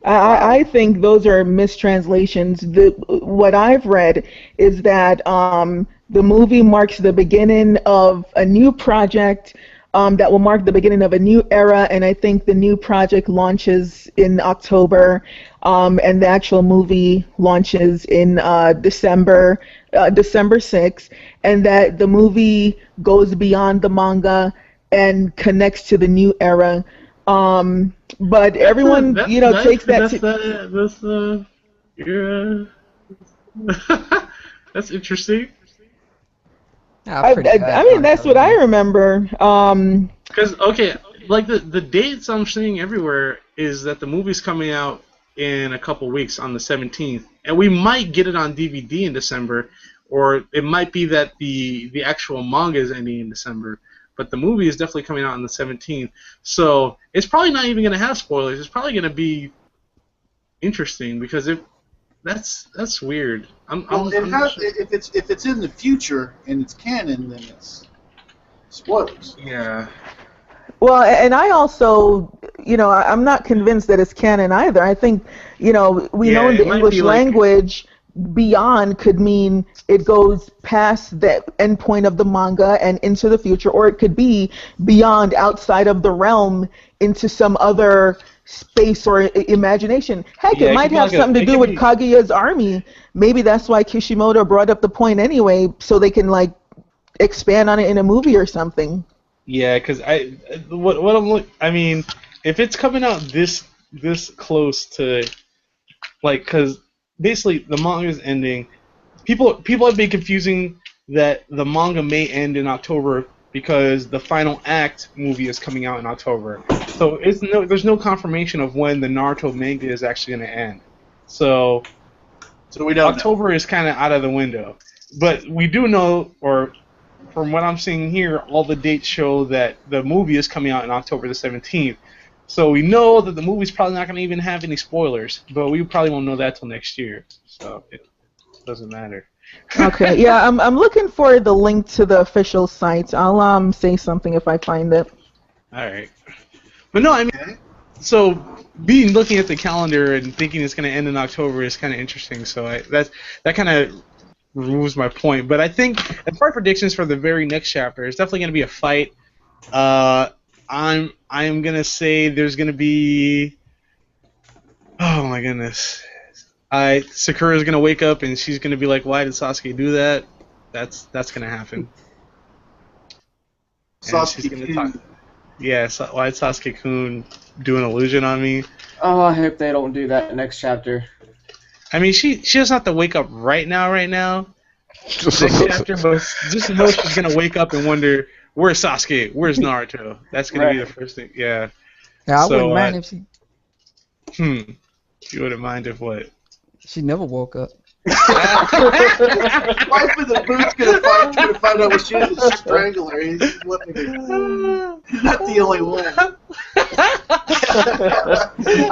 I think those are mistranslations. What I've read is that the movie marks the beginning of a new project that will mark the beginning of a new era, and I think the new project launches in October, and the actual movie launches in December 6th, and that the movie goes beyond the manga and connects to the new era. But everyone, takes that. That's interesting. I mean, that's what I remember. Because like the dates I'm seeing everywhere is that the movie's coming out in a couple weeks on the 17th, and we might get it on DVD in December, or it might be that the actual manga is ending in December. But the movie is definitely coming out on the 17th, so it's probably not even going to have spoilers. It's probably going to be interesting because that's weird. If it's in the future and it's canon, then it's spoilers. Yeah. Well, and I also, I'm not convinced that it's canon either. I think, we know in the English language, beyond could mean it goes past the end point of the manga and into the future, or it could be beyond, outside of the realm, into some other space or imagination. Heck, Yeah, it it might could be have like something to it do could with be. Kaguya's army. Maybe that's why Kishimoto brought up the point anyway, so they can like expand on it in a movie or something. Yeah, because I mean, if it's coming out this close to like, because basically the manga is ending. People have been confusing that the manga may end in October because the final act movie is coming out in October. So there's no confirmation of when the Naruto manga is actually going to end. So So we don't know. October is kind of out of the window. But we do know, or from what I'm seeing here, all the dates show that the movie is coming out on October the 17th. So we know that the movie's probably not going to even have any spoilers, but we probably won't know that till next year. So it doesn't matter. Okay, yeah, I'm looking for the link to the official site. I'll say something if I find it. All right. But no, I mean, Okay. so looking at the calendar and thinking it's going to end in October is kind of interesting. So that kind of removes my point. But I think as far as predictions for the very next chapter, it's definitely going to be a fight. I'm gonna say there's gonna be. Oh my goodness. Sakura's gonna wake up and she's gonna be like, "Why did Sasuke do that?" That's gonna happen. And she's gonna talk. Yeah, why did Sasuke-kun do an illusion on me? Oh, I hope they don't do that next chapter. I mean, she doesn't have to wake up right now. Next chapter, but just know she's gonna wake up and wonder, "Where's Sasuke? Where's Naruto?" That's gonna be the first thing. Yeah. Yeah, I So, wouldn't mind if you wouldn't mind if what? she never woke up. Wife in the boot's gonna trying to find out what she is a strangler. He's not the only one. I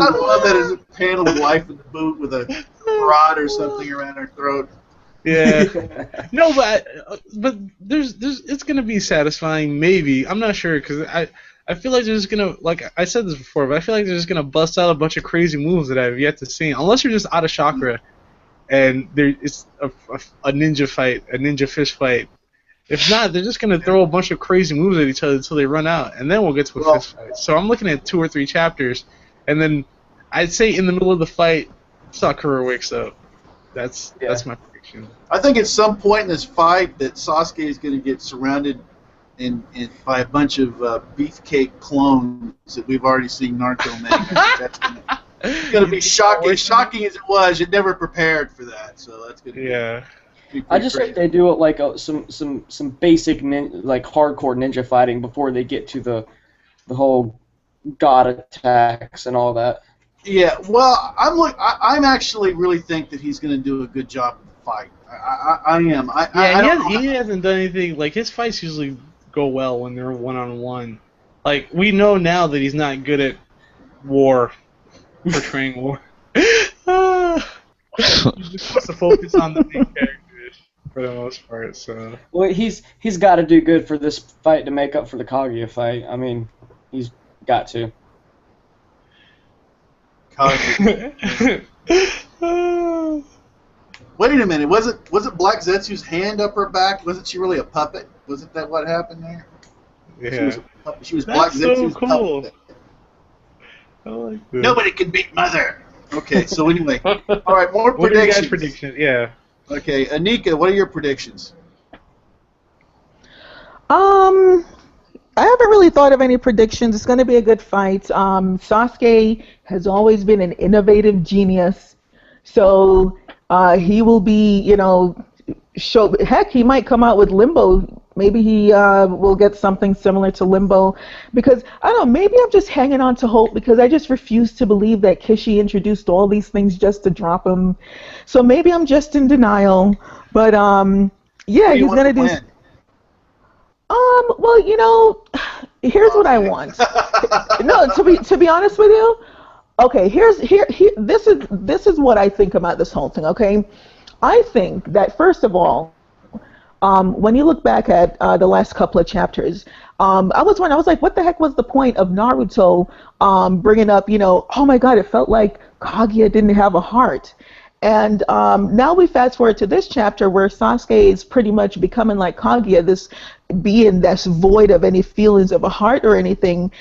love that as a panel of wife in the boot with a rod or something around her throat. Yeah. No, but there's it's gonna be satisfying. Maybe I'm not sure because I feel like they're just gonna, like I said this before, but I feel like they're just gonna bust out a bunch of crazy moves that I've yet to see. Unless you're just out of chakra, and it's a ninja fight, a ninja fish fight. If not, they're just gonna throw a bunch of crazy moves at each other until they run out, and then we'll get to a fist fight. So I'm looking at 2 or 3 chapters, and then I'd say in the middle of the fight, Sakura wakes up. That's my prediction. I think at some point in this fight that Sasuke is going to get surrounded by a bunch of beefcake clones that we've already seen Naruto make. That's going to be shocking. Shocking as it was, you never prepared for that. So that's going to be I just hope they do it like some basic like hardcore ninja fighting before they get to the whole god attacks and all that. Yeah, well, I'm actually really think that he's going to do a good job of the fight. I am. He hasn't done anything. Like, his fights usually go well when they're one-on-one. Like, we know now that he's not good at war, portraying war. He just wants to focus on the main characters for the most part. So. Well, he's got to do good for this fight to make up for the Kaguya fight. I mean, he's got to. Wait a minute, was it Black Zetsu's hand up her back? Wasn't she really a puppet? Wasn't that what happened there? Yeah. She was Black Zetsu's cool. puppet. I like this. Nobody can beat Mother. Okay, so anyway, all right, more what are your guys' predictions. predictions? Yeah. Okay, Anika, what are your predictions? I haven't really thought of any predictions. It's going to be a good fight. Sasuke has always been an innovative genius, so he will be, heck, he might come out with Limbo. Maybe he will get something similar to Limbo, because I don't know. Maybe I'm just hanging on to hope because I just refuse to believe that Kishi introduced all these things just to drop him. So maybe I'm just in denial. But yeah, he's going to do. Well, here's what I want. No, to be honest with you, okay, this is what I think about this whole thing, okay? I think that, first of all, when you look back at the last couple of chapters, I was like, what the heck was the point of Naruto bringing up, oh my God, it felt like Kaguya didn't have a heart. And now we fast forward to this chapter where Sasuke is pretty much becoming like Kaguya, this being that's void of any feelings of a heart or anything,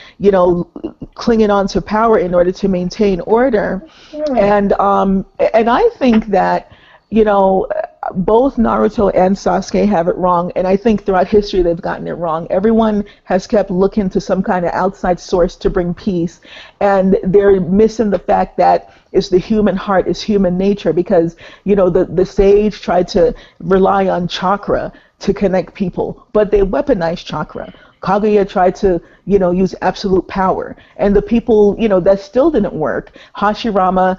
clinging on to power in order to maintain order. And I think that, both Naruto and Sasuke have it wrong, and I think throughout history they've gotten it wrong. Everyone has kept looking to some kind of outside source to bring peace, and they're missing the fact that it's the human heart, it's human nature, because, the sage tried to rely on chakra to connect people, but they weaponized chakra. Kaguya tried to, use absolute power, and the people, that still didn't work. Hashirama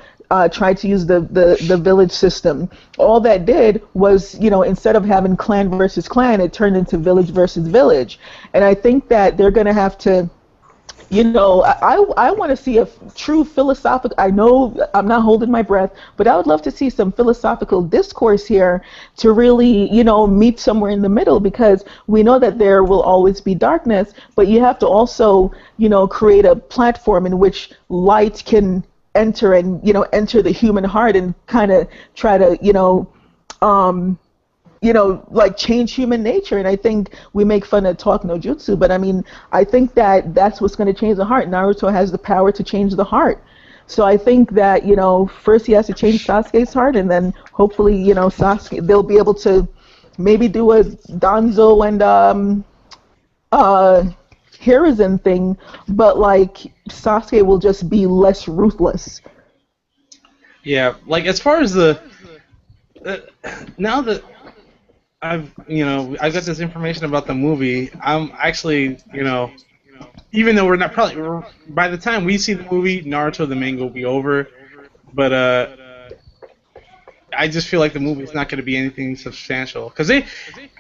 tried to use the village system. All that did was, instead of having clan versus clan, it turned into village versus village. And I think that they're going to have to, I want to see a true philosophical, I know I'm not holding my breath, but I would love to see some philosophical discourse here to really, meet somewhere in the middle, because we know that there will always be darkness, but you have to also, create a platform in which light can enter and, enter the human heart and kind of try to, like change human nature. And I think we make fun of talk no jutsu, but I mean, I think that that's what's going to change the heart. Naruto has the power to change the heart. So I think that, first he has to change Sasuke's heart, and then hopefully, Sasuke, they'll be able to maybe do a Danzo and Hiruzen thing, but like Sasuke will just be less ruthless. Yeah, like as far as now that I've got this information about the movie, I'm actually, even though by the time we see the movie, Naruto the manga will be over, but I just feel like the movie is not going to be anything substantial, because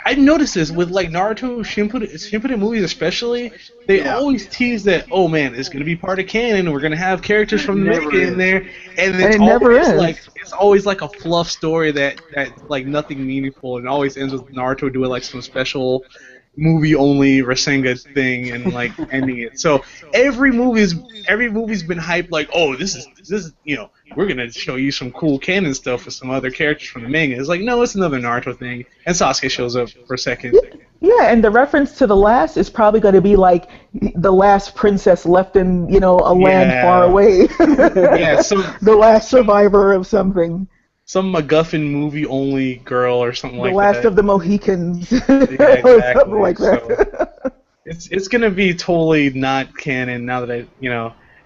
I noticed this with like Naruto Shippuden movies especially. They always tease that, oh man, it's going to be part of canon. We're going to have characters from the manga in there, and it never is. It's always like a fluff story that like nothing meaningful, and always ends with Naruto doing like some special movie only Rasengan thing and like ending it. So every movie's been hyped like, oh, this is we're gonna show you some cool canon stuff with some other characters from the manga. It's like, no, it's another Naruto thing, and Sasuke shows up for a second. Yeah, and the reference to the last is probably going to be like the last princess left in a land far away. Yeah, the last survivor of something. Some MacGuffin movie only girl or something like that. The last of the Mohicans. Yeah, exactly. Or something like that. So it's gonna be totally not canon now that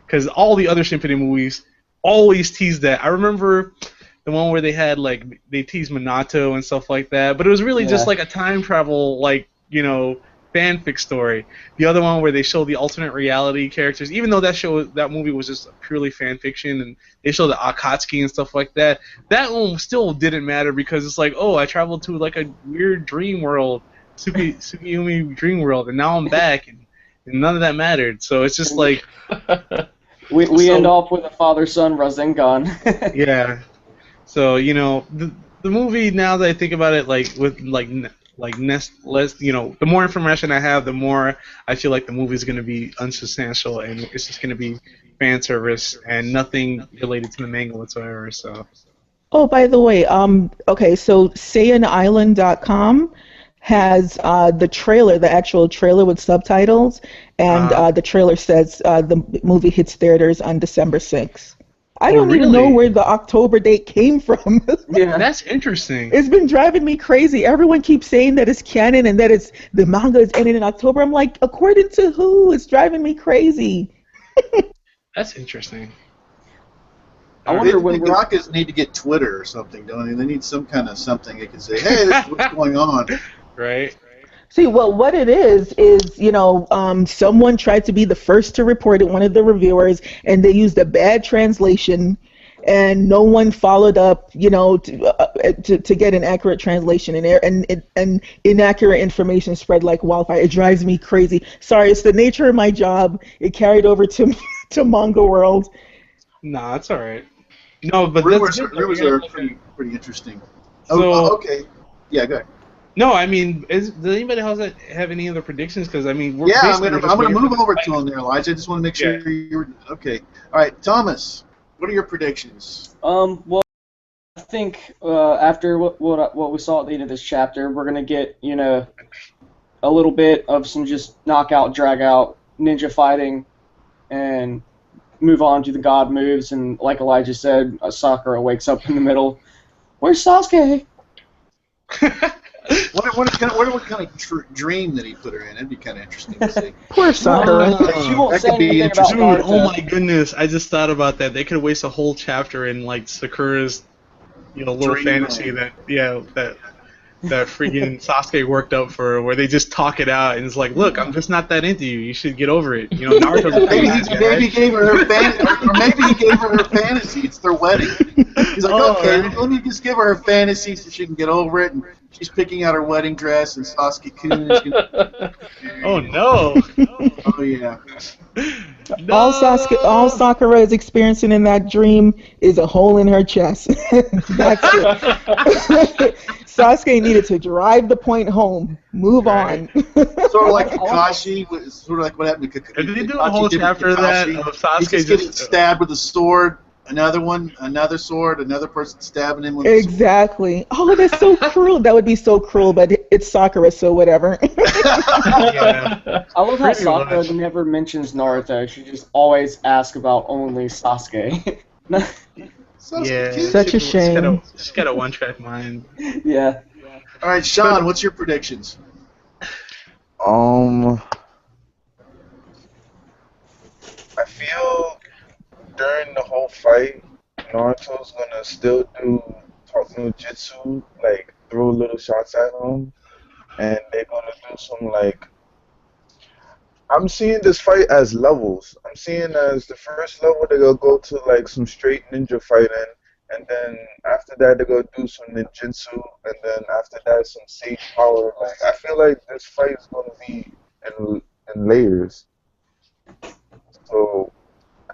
because all the other Shippuden movies always tease that. I remember the one where they had they teased Minato and stuff like that, but it was really just like a time travel fanfic story. The other one where they show the alternate reality characters, even though that movie was just purely fan fiction, and they show the Akatsuki and stuff like that. That one still didn't matter, because it's like, oh, I traveled to like a weird dream world, Tsukiyumi dream world, and now I'm back, and none of that mattered. So it's just like we end off with a father-son Rasengan. Yeah. So the movie, now that I think about it, the more information I have, the more I feel like the movie is going to be unsubstantial, and it's just going to be fan service and nothing related to the manga whatsoever. So. Oh, by the way, okay, so SaiyanIsland.com has the trailer, the actual trailer with subtitles, and the trailer says the movie hits theaters on December 6th. I don't even know where the October date came from. Yeah, that's interesting. It's been driving me crazy. Everyone keeps saying that it's canon and that the manga is ending in October. I'm like, according to who? It's driving me crazy. That's interesting. I wonder when the Rockets need to get Twitter or something, don't they? They need some kind of something they can say, hey, this is what's going on. Right. See, well, what it is, someone tried to be the first to report it, one of the reviewers, and they used a bad translation, and no one followed up, to get an accurate translation in there, and inaccurate information spread like wildfire. It drives me crazy. Sorry, it's the nature of my job. It carried over to Manga World. Nah, that's all right. No, but rumors are pretty interesting. So, okay. Yeah, go ahead. No, I mean, does anybody else have any other predictions? Because, I mean, I'm going to move over to them there, Elijah. I just want to make sure you're okay. All right, Thomas, what are your predictions? Well, think after what we saw at the end of this chapter, we're gonna get a little bit of some just knockout, drag out ninja fighting, and move on to the god moves. And like Elijah said, Sakura wakes up in the middle. Where's Sasuke? What kind of dream that he put her in? It'd be kind of interesting to see. Poor Sakura. She won't That say could be anything about interesting. Dude, Naruto. oh my goodness! I just thought about that. They could waste a whole chapter in like Sakura's, little fantasy that freaking Sasuke worked up for her, where they just talk it out and it's like, look, I'm just not that into you. You should get over it. Naruto's a pretty nice guy, Maybe he right? gave her or maybe he gave her fantasy. It's their wedding. He's like, okay, let me just give her her fantasy so she can get over it. And she's picking out her wedding dress, and Sasuke-kun is gonna. Oh no! Oh yeah. No! All Sakura is experiencing in that dream is a hole in her chest. That's it. Sasuke needed to drive the point home. Move on. Sort of like Kakashi, sort of like what happened to Kakashi. Did they do a whole chapter of that of Sasuke He's just getting stabbed with a sword, another sword, another person stabbing him with a sword. Exactly. Oh, that's so cruel. That would be so cruel, but it's Sakura, so whatever. Yeah. I love how Pretty Sakura much. never mentions Naruto. She just always asks about only Sasuke. Yeah. Such a shame. She's got a one-track mind. Yeah. All right, Sean, what's your predictions? I feel during the whole fight, Naruto's gonna still do talk no jutsu, like throw little shots at him, and they're gonna do some like. I'm seeing this fight as levels. I'm seeing as the first level they're gonna go to like some straight ninja fighting, and then after that they're gonna do some ninjutsu, and then after that some sage power. Like I feel like this fight is gonna be in layers. So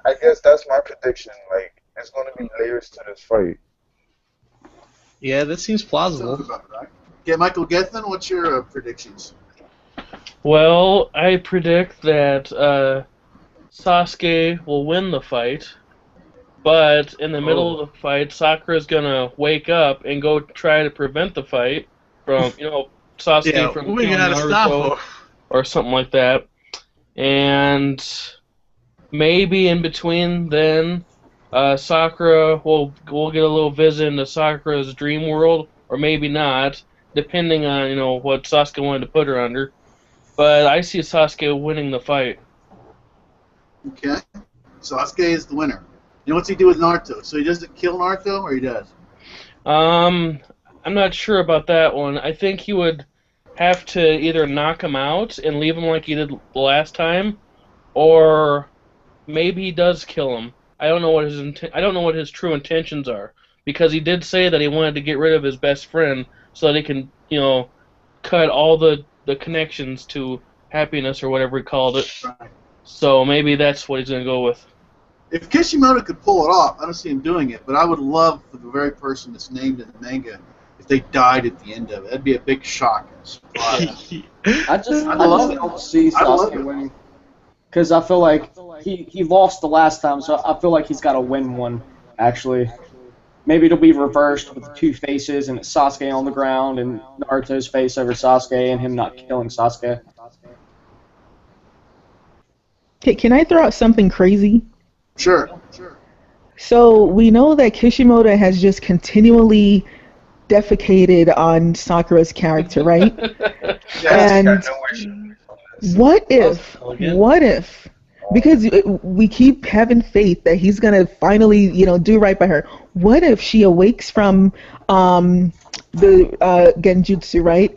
I guess that's my prediction. Like it's gonna be layers to this fight. Yeah, that seems plausible. Sounds about right. Okay, Michael Gethin, what's your predictions? Well, I predict that Sasuke will win the fight, but in the middle of the fight, Sakura's gonna wake up and go try to prevent the fight from, Sasuke from we killing gotta Naruto stop her. or something like that. And maybe in between then, Sakura will get a little visit into Sakura's dream world, or maybe not, depending on what Sasuke wanted to put her under. But I see Sasuke winning the fight. Okay. Sasuke is the winner. And what's he do with Naruto? So he doesn't kill Naruto, or he does? I'm not sure about that one. I think he would have to either knock him out and leave him like he did the last time, or maybe he does kill him. I don't know what his true intentions are, because he did say that he wanted to get rid of his best friend so that he can, cut all the connections to happiness or whatever he called it. Right. So maybe that's what he's gonna go with. If Kishimoto could pull it off, I don't see him doing it, but I would love for the very person that's named in the manga if they died at the end of it. That'd be a big shock and surprise. I don't see Sasuke winning. Because I feel like he lost the last time, so I feel like he's got to win one, actually. Maybe it'll be reversed with the two faces, and it's Sasuke on the ground, and Naruto's face over Sasuke, and him not killing Sasuke. Okay, can I throw out something crazy? Sure. So we know that Kishimoto has just continually defecated on Sakura's character, right? And what if, because we keep having faith that he's gonna finally, do right by her. What if she awakes from the genjutsu, right?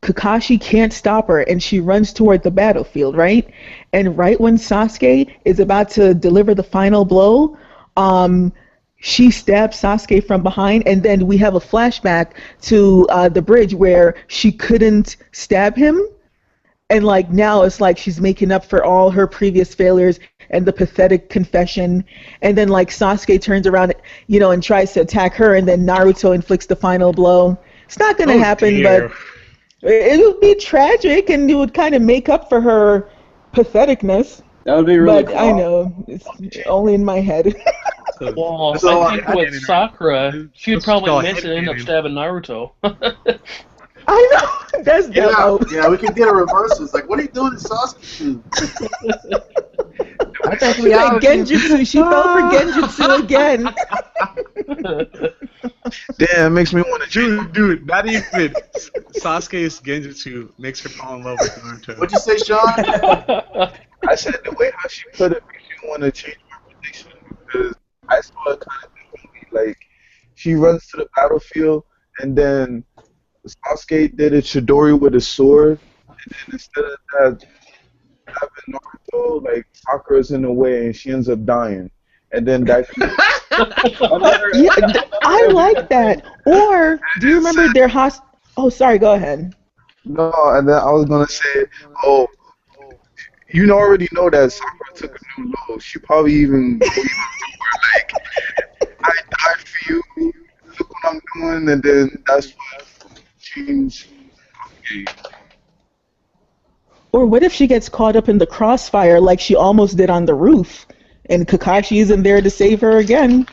Kakashi can't stop her, and she runs toward the battlefield, right? And right when Sasuke is about to deliver the final blow, she stabs Sasuke from behind, and then we have a flashback to the bridge where she couldn't stab him. And now it's like she's making up for all her previous failures and the pathetic confession. And then Sasuke turns around, and tries to attack her, and then Naruto inflicts the final blow. It's not going to happen, dear. but it would be tragic, and it would kind of make up for her patheticness. That would be really But cool. I know it's only in my head. Well, So, I think with Sakura, she'd probably miss it and end up headcanon. stabbing Naruto. I know. That's yeah, that. yeah, we could get a reverse. It's like, what are you doing, Sasuke? I think She we said all Genjutsu. She fell for Genjutsu again. Damn, it makes me want to change. Dude, not even Sasuke's Genjutsu makes her fall in love with Naruto. What'd you say, Sean? I said the way how she put it makes me want to change my prediction because I saw it kind of differently. Like, she runs to the battlefield and then Sasuke did a Chidori with a sword, and then instead of that, having Naruto, like, Sakura's in the way and she ends up dying. And then that. I like that. Or do you remember their Oh, sorry. Go ahead. No, and then I was gonna say, oh, you already know that Sakura took a new low. She probably even go even like, I died for you. Look what I'm doing, and then that's what changed. Okay. Or what if she gets caught up in the crossfire like she almost did on the roof, and Kakashi isn't there to save her again?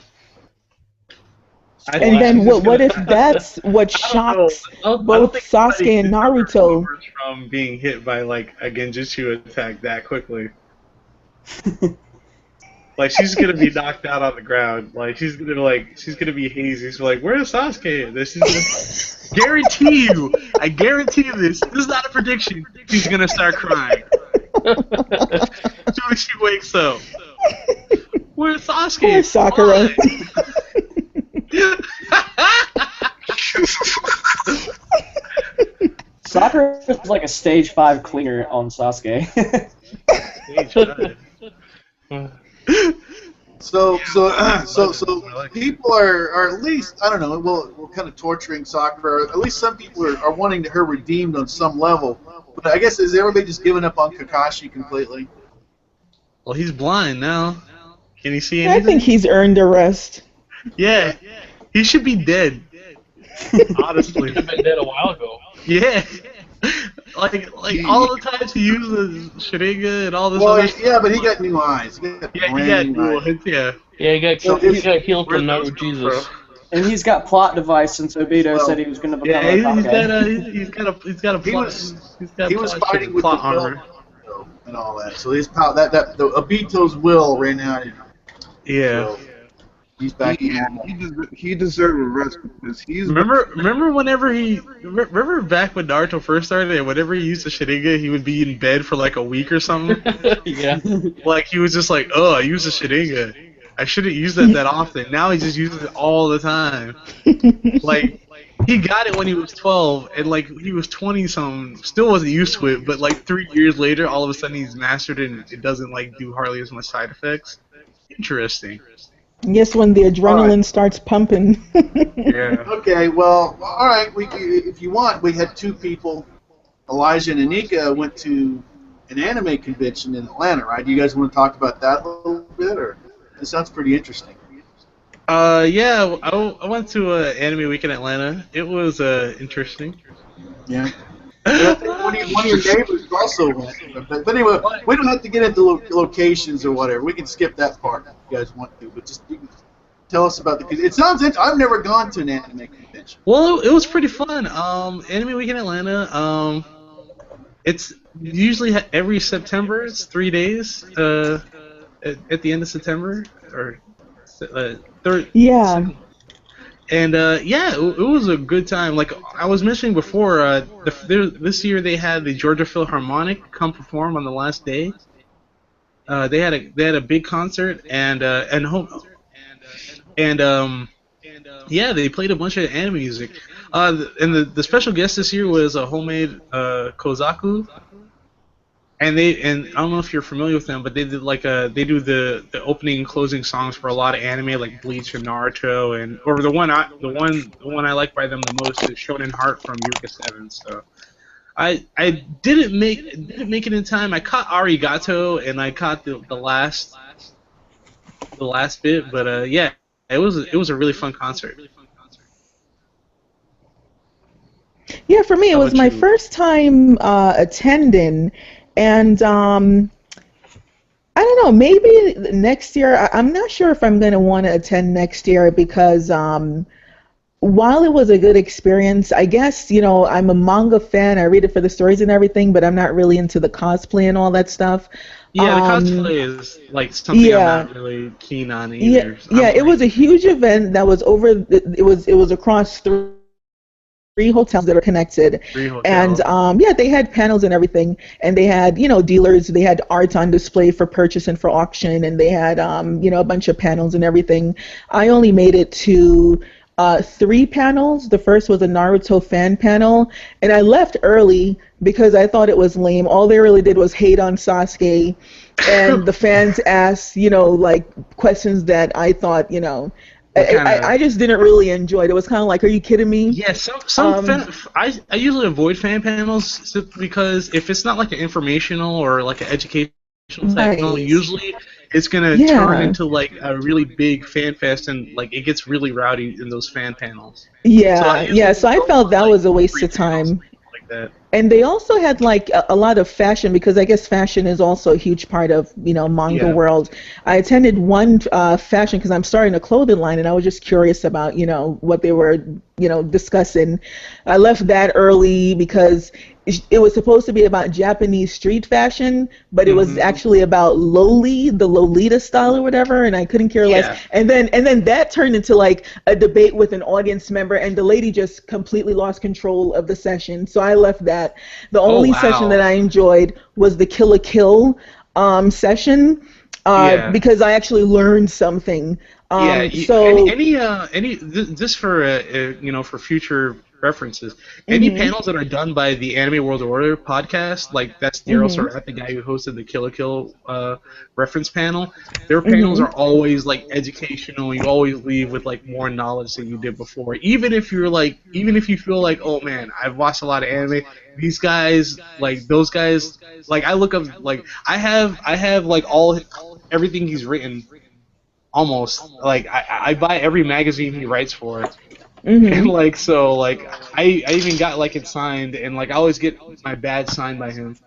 And then what if that's what shocks both Sasuke and Naruto? From being hit by like a Genjutsu attack that quickly. Like she's gonna be knocked out on the ground. Like she's gonna be hazy. She's like, "Where's Sasuke?" This is guarantee you. I guarantee you this. This is not a prediction. She's gonna start crying as soon as she wakes up. Where's Sasuke? Poor Sakura. Sakura is like a stage 5 cleaner on Sasuke. So people are at least, I don't know, we're kind of torturing Sakura. At least some people are wanting her redeemed on some level. But I guess, is everybody just giving up on Kakashi completely? Well, he's blind now. Can he see anything? I think he's earned a rest. Yeah, he should be dead. Honestly, He should have been dead a while ago. Yeah. Like all the times he used the Sharingan and all this Well, other stuff. yeah, but he got new eyes. He got Yeah, he brand got new dual eyes. hits, yeah. Yeah, he got healed from Naruto Jesus. And he's got plot device since Obito said he was going to become Yeah, a he's got a plot. He was fighting with plot the armor. will and all that. So his power, the Obito's will ran out. Yeah. So he's back to normal. He deserved a rest because he's. Remember back when Naruto first started and whenever he used the Sharingan, he would be in bed for like a week or something? Yeah. Like he was just like, oh, I used the Sharingan. I shouldn't use that often. Now he just uses it all the time. Like, he got it when he was 12, and like he was 20-something, still wasn't used to it. But like 3 years later, all of a sudden he's mastered it, and it doesn't like do hardly as much side effects. Interesting. Yes, when the adrenaline starts pumping. Yeah. Okay, well, all right. If you want, we had two people. Elijah and Anika went to an anime convention in Atlanta, right? Do you guys want to talk about that a little bit, or it sounds pretty interesting? Yeah, I went to Anime Week in Atlanta. It was interesting. Yeah. One of your neighbors also went. But anyway, we don't have to get into locations or whatever. We can skip that part if you guys want to. But just you can tell us about it sounds interesting. I've never gone to an anime convention. Well, it was pretty fun. Anime Week in Atlanta. It's usually every September. It's 3 days. At the end of September or third. Yeah. And yeah, it was a good time. Like I was mentioning before, this year they had the Georgia Philharmonic come perform on the last day. They had a big concert yeah, they played a bunch of anime music. And the special guest this year was a homemade Kozaku. And I don't know if you're familiar with them, but they did they do the opening and closing songs for a lot of anime like Bleach and Naruto, or the one I like by them the most is Shonen Heart from Eureka 7. So I didn't make it in time. I caught Arigato and I caught the last bit, but yeah, it was a really fun concert. Yeah, for me it was my first time attending. And know. Maybe next year. I'm not sure if I'm going to want to attend next year because while it was a good experience, I guess, I'm a manga fan. I read it for the stories and everything, but I'm not really into the cosplay and all that stuff. Yeah, the cosplay is like something I'm Yeah, not really keen on yeah, either. yeah. It was a huge event that was over. It was across three hotels that are connected, Three and hotels. yeah, they had panels and everything, and they had dealers. They had art on display for purchase and for auction, and they had a bunch of panels and everything. I only made it to three panels. The first was a Naruto fan panel, and I left early because I thought it was lame. All they really did was hate on Sasuke, and the fans asked, like questions that I thought, What kind I of? just didn't really enjoy it. It was kind of like, are you kidding me? Yeah, some Um, I usually avoid fan panels simply because if it's not like an informational or like an educational type panel, right. usually it's gonna turn Yeah. into like a really big fan fest and like it gets really rowdy in those fan panels. So I Yeah. Yeah. usually So just I go felt for that like was a waste free of panels time. and stuff like that. And they also had like a lot of fashion because I guess fashion is also a huge part of manga Yeah. world. I attended one fashion because I'm starting a clothing line and I was just curious about what they were discussing. I left that early because it was supposed to be about Japanese street fashion, but it was Hmm. actually about the Lolita style or whatever, and I couldn't care less. Yeah. And then that turned into like a debate with an audience member, and the lady just completely lost control of the session. So I left that. The Oh only session that wow. I enjoyed was the Kill a Kill session Yeah. because I actually learned something. Yeah, So. this for for future references. Any Mhm. panels that are done by the Anime World Order podcast, like that's Daryl Mhm. Surratt, the guy who hosted the Kill la Kill reference panel. Their panels Mhm. are always like educational. You always leave with like more knowledge than you did before. Even if you feel like, oh man, I've watched a lot of anime. These guys, like those guys, like I look up, like I have like all everything he's written almost like I buy every magazine he writes for and Mhm. like so like I even got like it signed and like I always get my badge signed by him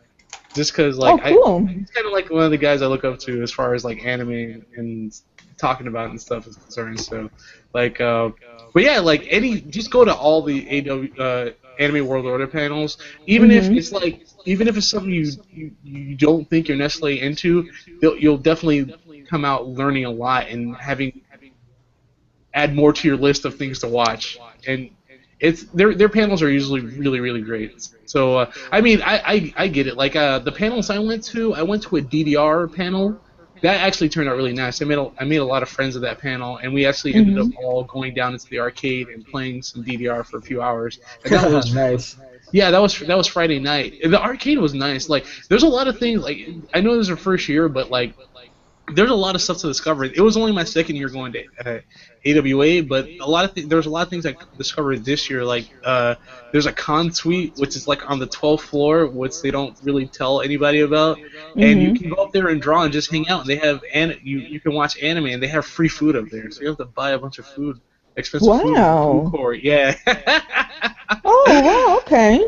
just because Oh, like I cool. he's kind of like one of the guys I look up to as far as like anime and talking about and stuff is concerned. So like but yeah, like any just go to all the Anime World Order panels, even if Mhm. it's like even if it's something you don't think you're necessarily into, you'll definitely come out learning a lot and having add more to your list of things to watch. And it's their panels are usually really great. So I mean I get it. Like the panels I went to a DDR panel. That actually turned out really nice. I made a lot of friends at that panel, and we actually ended up Mhm. all going down into the arcade and playing some DDR for a few hours. And that was Nice. yeah, that was Friday night. And the arcade was nice. Like there's a lot of things. Like I know this is our first year, but like there's a lot of stuff to discover. It was only my second year going to AWA, but there's a lot of things I discovered this year. Like there's a con suite which is like on the 12th floor, which they don't really tell anybody about, and you Mhm. can go up there and draw and just hang out. And they have you can watch anime and they have free food up there, so you have to buy a bunch of food, expensive food in the food Wow. court. Yeah, Oh, wow. Okay.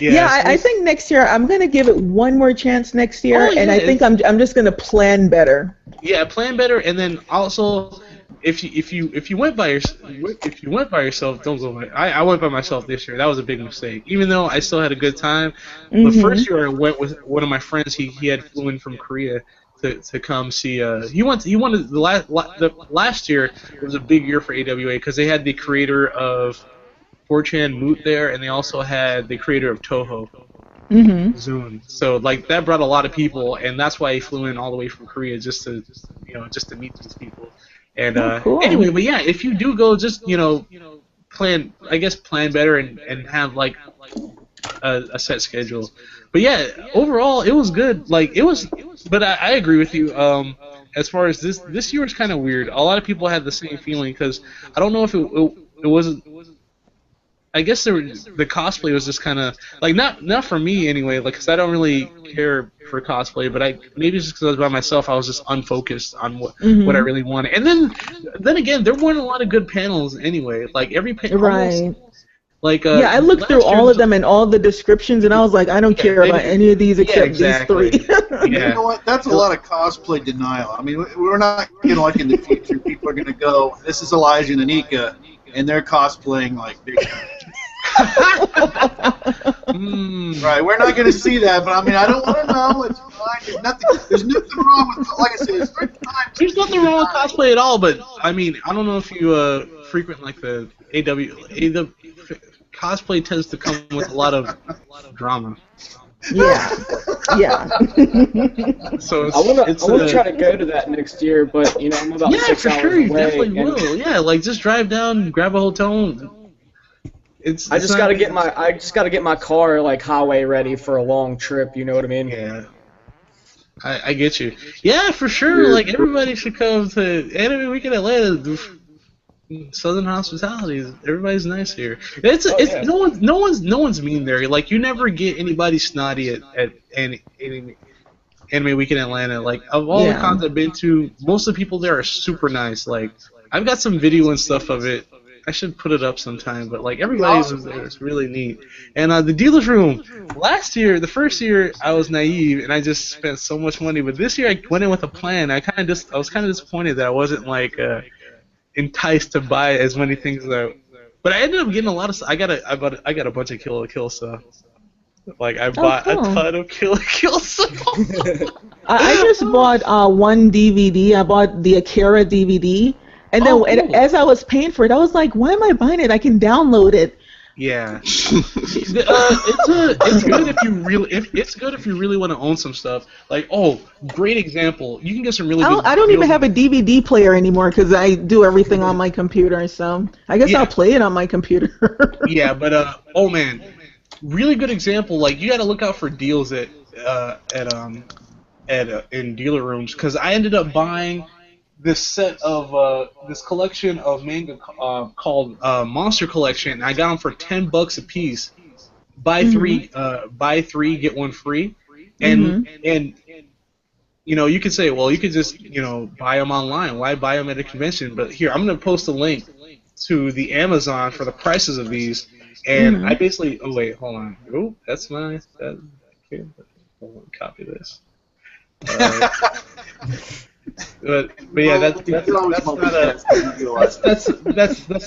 Yeah, yeah. So I think next year I'm gonna give it one more chance next oh year, and yeah, I think I'm just gonna plan better. yeah, plan better, and then also if you went by if you went by yourself, don't go by. I went by myself this year. That was a big mistake. Even though I still had a good time, the Mhm. first year I went with one of my friends. He had flew in from Korea to come see. He wanted the last year was a big year for AWA because they had the creator of 4chan Moot there, and they also had the creator of Toho. Mhm. Zune. So like that brought a lot of people, and that's why he flew in all the way from Korea just to meet these people. And Oh, cool. anyway, but yeah, if you do go, just plan better and have like a set schedule. But yeah, overall it was good. Like it was, but I agree with you. As far as this year was kind of weird. A lot of people had the same feeling because I don't know if it wasn't. I guess the cosplay was just kind of like not for me anyway, like because I don't really care for cosplay, but I maybe it's just because I was by myself, I was just unfocused on what I Mhm. really wanted. And then again, there weren't a lot of good panels anyway. Like every almost Right. Like Yeah, I looked through last year all was- of them and all the descriptions, and I was like, I don't care about any of these except exactly. these 3. You Yeah. know what? That's a lot of cosplay denial. I mean, we're not, like in the future, people are going to go, this is Elijah and Anika, and they're cosplaying like big guys. Right, we're not going to see that, but I mean, I don't want to know. It's fine. There's nothing wrong with, like I said, there's certain times. There's nothing wrong with cosplay at all, but I mean, I don't know if you frequent like the AW cosplay tends to come with a lot of drama. Yeah, yeah. So I wanna it's try to go to that next year, but I'm about yeah, 6 for hours sure, you away. definitely and will. Yeah, like just drive down, grab a hotel. I just gotta get my car like highway ready for a long trip. You know what I mean? Yeah. I get you. Yeah, for sure. Like everybody should come to Anime Week in Atlanta. Southern hospitality. Everybody's nice here. It's yeah. no one's mean there. Like you never get anybody snotty at Anime Week in Atlanta. Like of all the cons I've been to, most of the people there are super nice. Like I've got some video and stuff of it. I should put it up sometime, but like everybody was there. It's really neat. And the dealer's room. The first year, I was naive and I just spent so much money. But this year, I went in with a plan. I was kind of disappointed that I wasn't like enticed to buy as many things but I ended up getting a lot of. I got a bunch of Kill la Kill stuff. Like I bought a ton of Kill la Kill stuff. I just bought one DVD. I bought the Akira DVD. And then cool. as I was paying for it, I was like, why am I buying it? I can download it. Yeah. It's good if you really want to own some stuff. Like, great example. You can get some really good I don't even have a DVD player anymore because I do everything on my computer. So I guess I'll play it on my computer. Yeah, but man, really good example. Like you got to look out for deals in dealer rooms because I ended up buying this set of this collection of manga called Monster Collection. I got them for $10 a piece. Buy three, get one free. And you could say, well, you could just buy them online. Why buy them at a convention? But here, I'm gonna post a link to the Amazon for the prices of these. And I basically, wait, hold on. Oh, that's my. Okay, hold on, copy this. But yeah, that's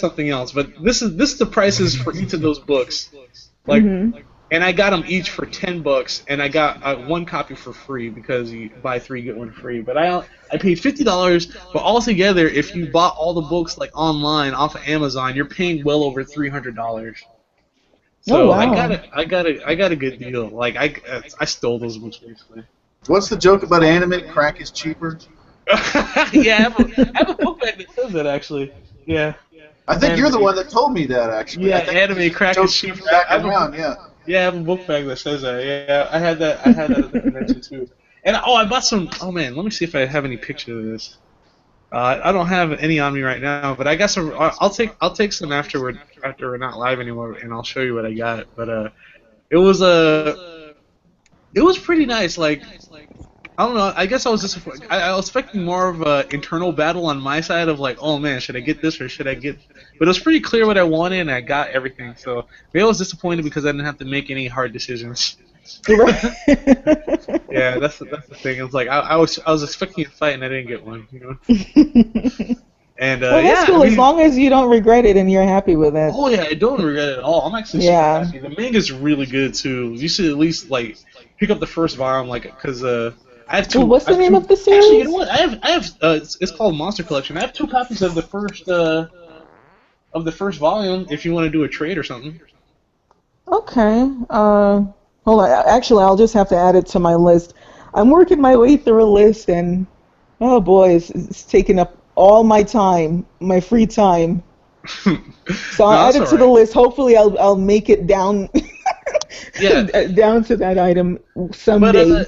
something else. But this is the prices for each of those books, like, and I got them each for $10, and I got one copy for free because you buy 3 get 1 free. But I paid $50, but altogether, if you bought all the books like online off of Amazon, you're paying well over $300. So I got a good deal. Like I stole those books basically. What's the joke about anime? Crack is cheaper. Yeah, I have a book bag that says that actually. Yeah. I think you're the one that told me that actually. Yeah, anime crack is cheaper. Back around, yeah. Yeah, I have a book bag that says that. Yeah, I had that at the convention too. And I bought some. Oh man, let me see if I have any pictures of this. I don't have any on me right now, but I got some. I'll take some after we're not live anymore, and I'll show you what I got. But it was pretty nice. Like I don't know. I guess I was disappointed. I was expecting more of an internal battle on my side of like, oh man, should I get this or should I get? But it was pretty clear what I wanted, and I got everything. So maybe I was disappointed because I didn't have to make any hard decisions. Yeah, that's the thing. It's like I was expecting a fight and I didn't get one. And well, that's cool as long as you don't regret it and you're happy with it. Oh yeah, I don't regret it at all. I'm actually super happy. The manga's really good too. You should at least like pick up the first volume, like because I have two. Well, what's the name of the series? Actually, you know what? I have it's called Monster Collection. I have 2 copies of the first volume. If you want to do a trade or something. Okay. Hold on. Actually, I'll just have to add it to my list. I'm working my way through a list, and oh boy, it's taking up all my time, my free time. So I'll add it to the list. Hopefully, I'll make it down. Down to that item someday.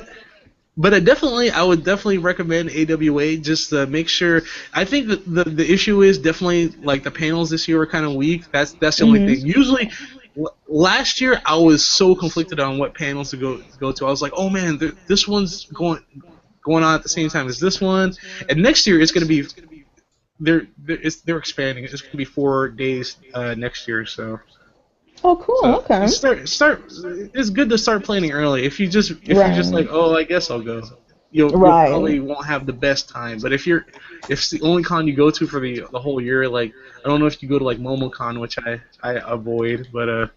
But I would definitely recommend AWA just to make sure. I think that the issue is definitely like the panels this year are kind of weak. That's the only thing. Usually, last year I was so conflicted on what panels to go to. I was like, oh man, this one's going on at the same time as this one, and next year it's going to be they're expanding. It's going to be 4 days next year. So Oh, cool. So Okay. start. It's good to start planning early. If you just Right. like, oh, I guess I'll go, you'll Right. probably won't have the best time. But if it's the only con you go to for the whole year, like I don't know if you go to like MomoCon, which I avoid, but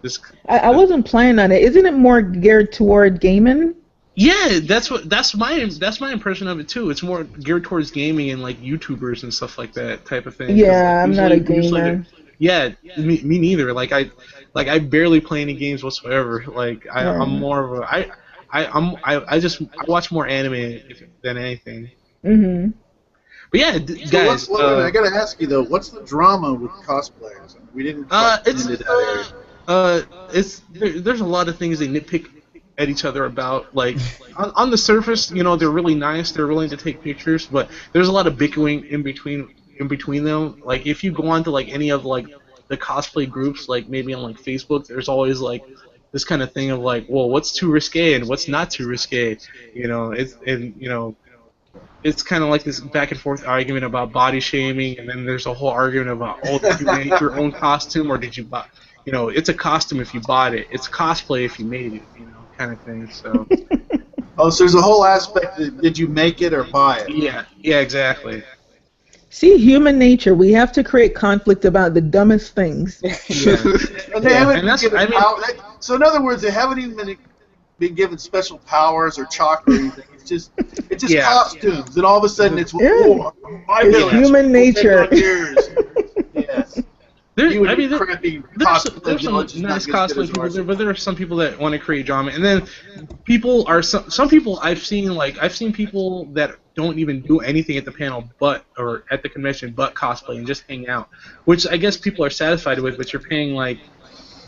this I wasn't planning on it. Isn't it more geared toward gaming? yeah, that's my impression of it too. It's more geared towards gaming and like YouTubers and stuff like that type of thing. Because like Yeah, I'm not a usually gamer. yeah, me neither. I barely play any games whatsoever. Like I'm Right. more of a I watch more anime than anything. Mhm. But yeah, So guys, wait a minute, I gotta ask you though, what's the drama with cosplayers? We didn't quite get it's into that area. there's a lot of things they nitpick at each other about. Like on the surface, they're really nice, they're willing to take pictures, but there's a lot of bickering in between them. Like if you go on to like any of like the cosplay groups, like maybe on like Facebook, there's always like this kind of thing of like, well, what's too risque and what's not too risque. It's kind of like this back and forth argument about body shaming, and then there's a whole argument about, oh, did you make your own costume or did you buy? It's a costume if you bought it. It's cosplay if you made it. Kind of thing. So Oh, so there's a whole aspect that did you make it or buy it? yeah, exactly. See, human nature. We have to create conflict about the dumbest things. Yeah, And they haven't and that's given I mean, so in other words, they haven't even been given special powers or chakra or anything. It's just Yeah. costumes, and all of a sudden it's Yeah. my It's village. human We'll take nature. on yours. Yes. You and your crappy there's cosplay some village is not nice as good as cosplay people ours. there, but there are some people that want to create drama, and then some people I've seen people that don't even do anything at the panel or at the convention but cosplay and just hang out, which I guess people are satisfied with, but you're paying like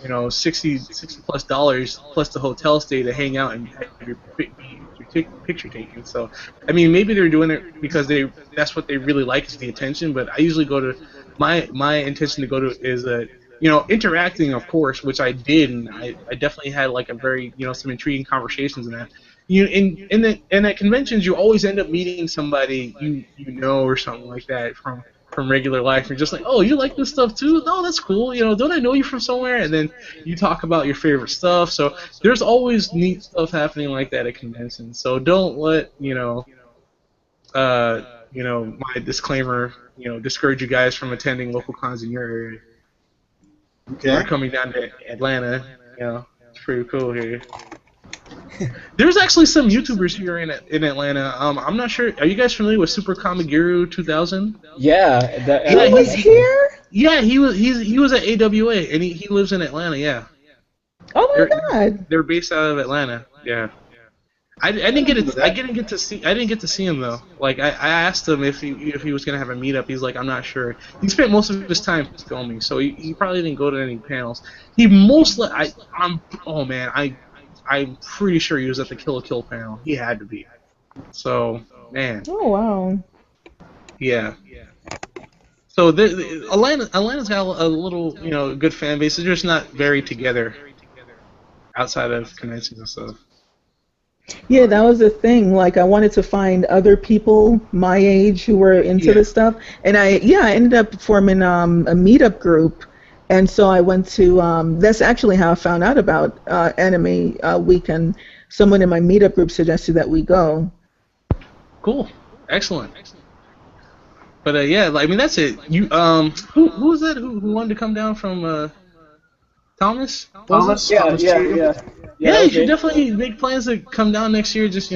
$60 plus dollars plus the hotel stay to hang out and have your picture taken. So I mean, maybe they're doing it because that's what they really like is the attention. But I usually go to my intention to go to is interacting, of course, which I did, and I definitely had like a very some intriguing conversations in that. In at conventions, you always end up meeting somebody or something like that from regular life. You're just like, oh, you like this stuff too? No, that's cool. Don't I know you from somewhere? And then you talk about your favorite stuff. So there's always neat stuff happening like that at conventions. So don't let my disclaimer discourage you guys from attending local cons in your area. Okay. Or coming down to Atlanta. It's pretty cool here. There's actually some YouTubers here in Atlanta. I'm not sure. Are you guys familiar with Super Kamigiru 2000? Yeah, He was here? Yeah, he was at AWA, and he lives in Atlanta. Yeah. Oh my God. They're based out of Atlanta. Yeah. I didn't get to see him though. Like I asked him if he was gonna have a meetup. He's like, I'm not sure. He spent most of his time filming, so he probably didn't go to any panels. He mostly I'm pretty sure he was at the Kill la Kill panel. He had to be. So man. Oh wow. Yeah. So Atlanta's got a little good fan base. They're just not very together outside of conventions and stuff. Yeah, that was the thing. Like, I wanted to find other people my age who were into this stuff, and I ended up forming a meetup group, and so I went to. That's actually how I found out about Anime Weekend. Someone in my meetup group suggested that we go. Cool, excellent. But I mean that's it. You who was that who wanted to come down from Thomas? Thomas? Yeah, you should definitely make plans to come down next year. Just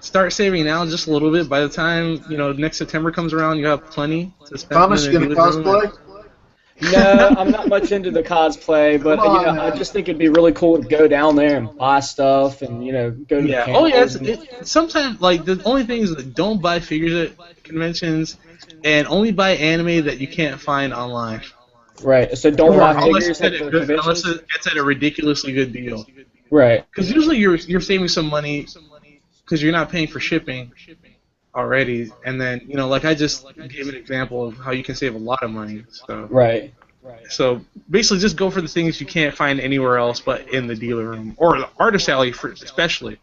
start saving now just a little bit. By the time next September comes around, you have plenty to spend. Thomas, you gonna cosplay? No, I'm not much into the cosplay, but I just think it'd be really cool to go down there and buy stuff and go to the panels. Oh yeah, sometimes like the only thing is that don't buy figures at conventions, and ononly buy anime that you can't find online. Right, so don't buy figures at the conventions? Unless it's at a ridiculously good deal. Right. Because usually you're saving some money because you're not paying for shipping already, and then like I just gave an example of how you can save a lot of money. So Right. So basically, just go for the things you can't find anywhere else but in the dealer room or the artist alley, especially.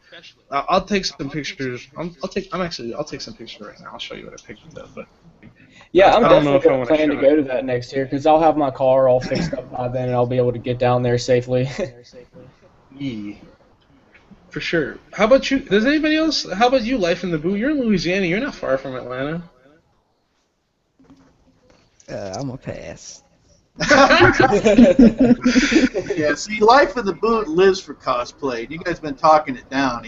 I'll take some pictures. I'll take some pictures right now. I'll show you what I picked up. But Yeah, I'm I don't know definitely if I going to want plan to show go it. to that next year because I'll have my car all fixed up by then and I'll be able to get down there safely. Yeah, for sure. How about you? Does anybody else? How about you? Life in the Boot. You're in Louisiana. You're not far from Atlanta. I'm gonna pass. Yeah, see, Life in the Boot lives for cosplay. You guys been talking it down.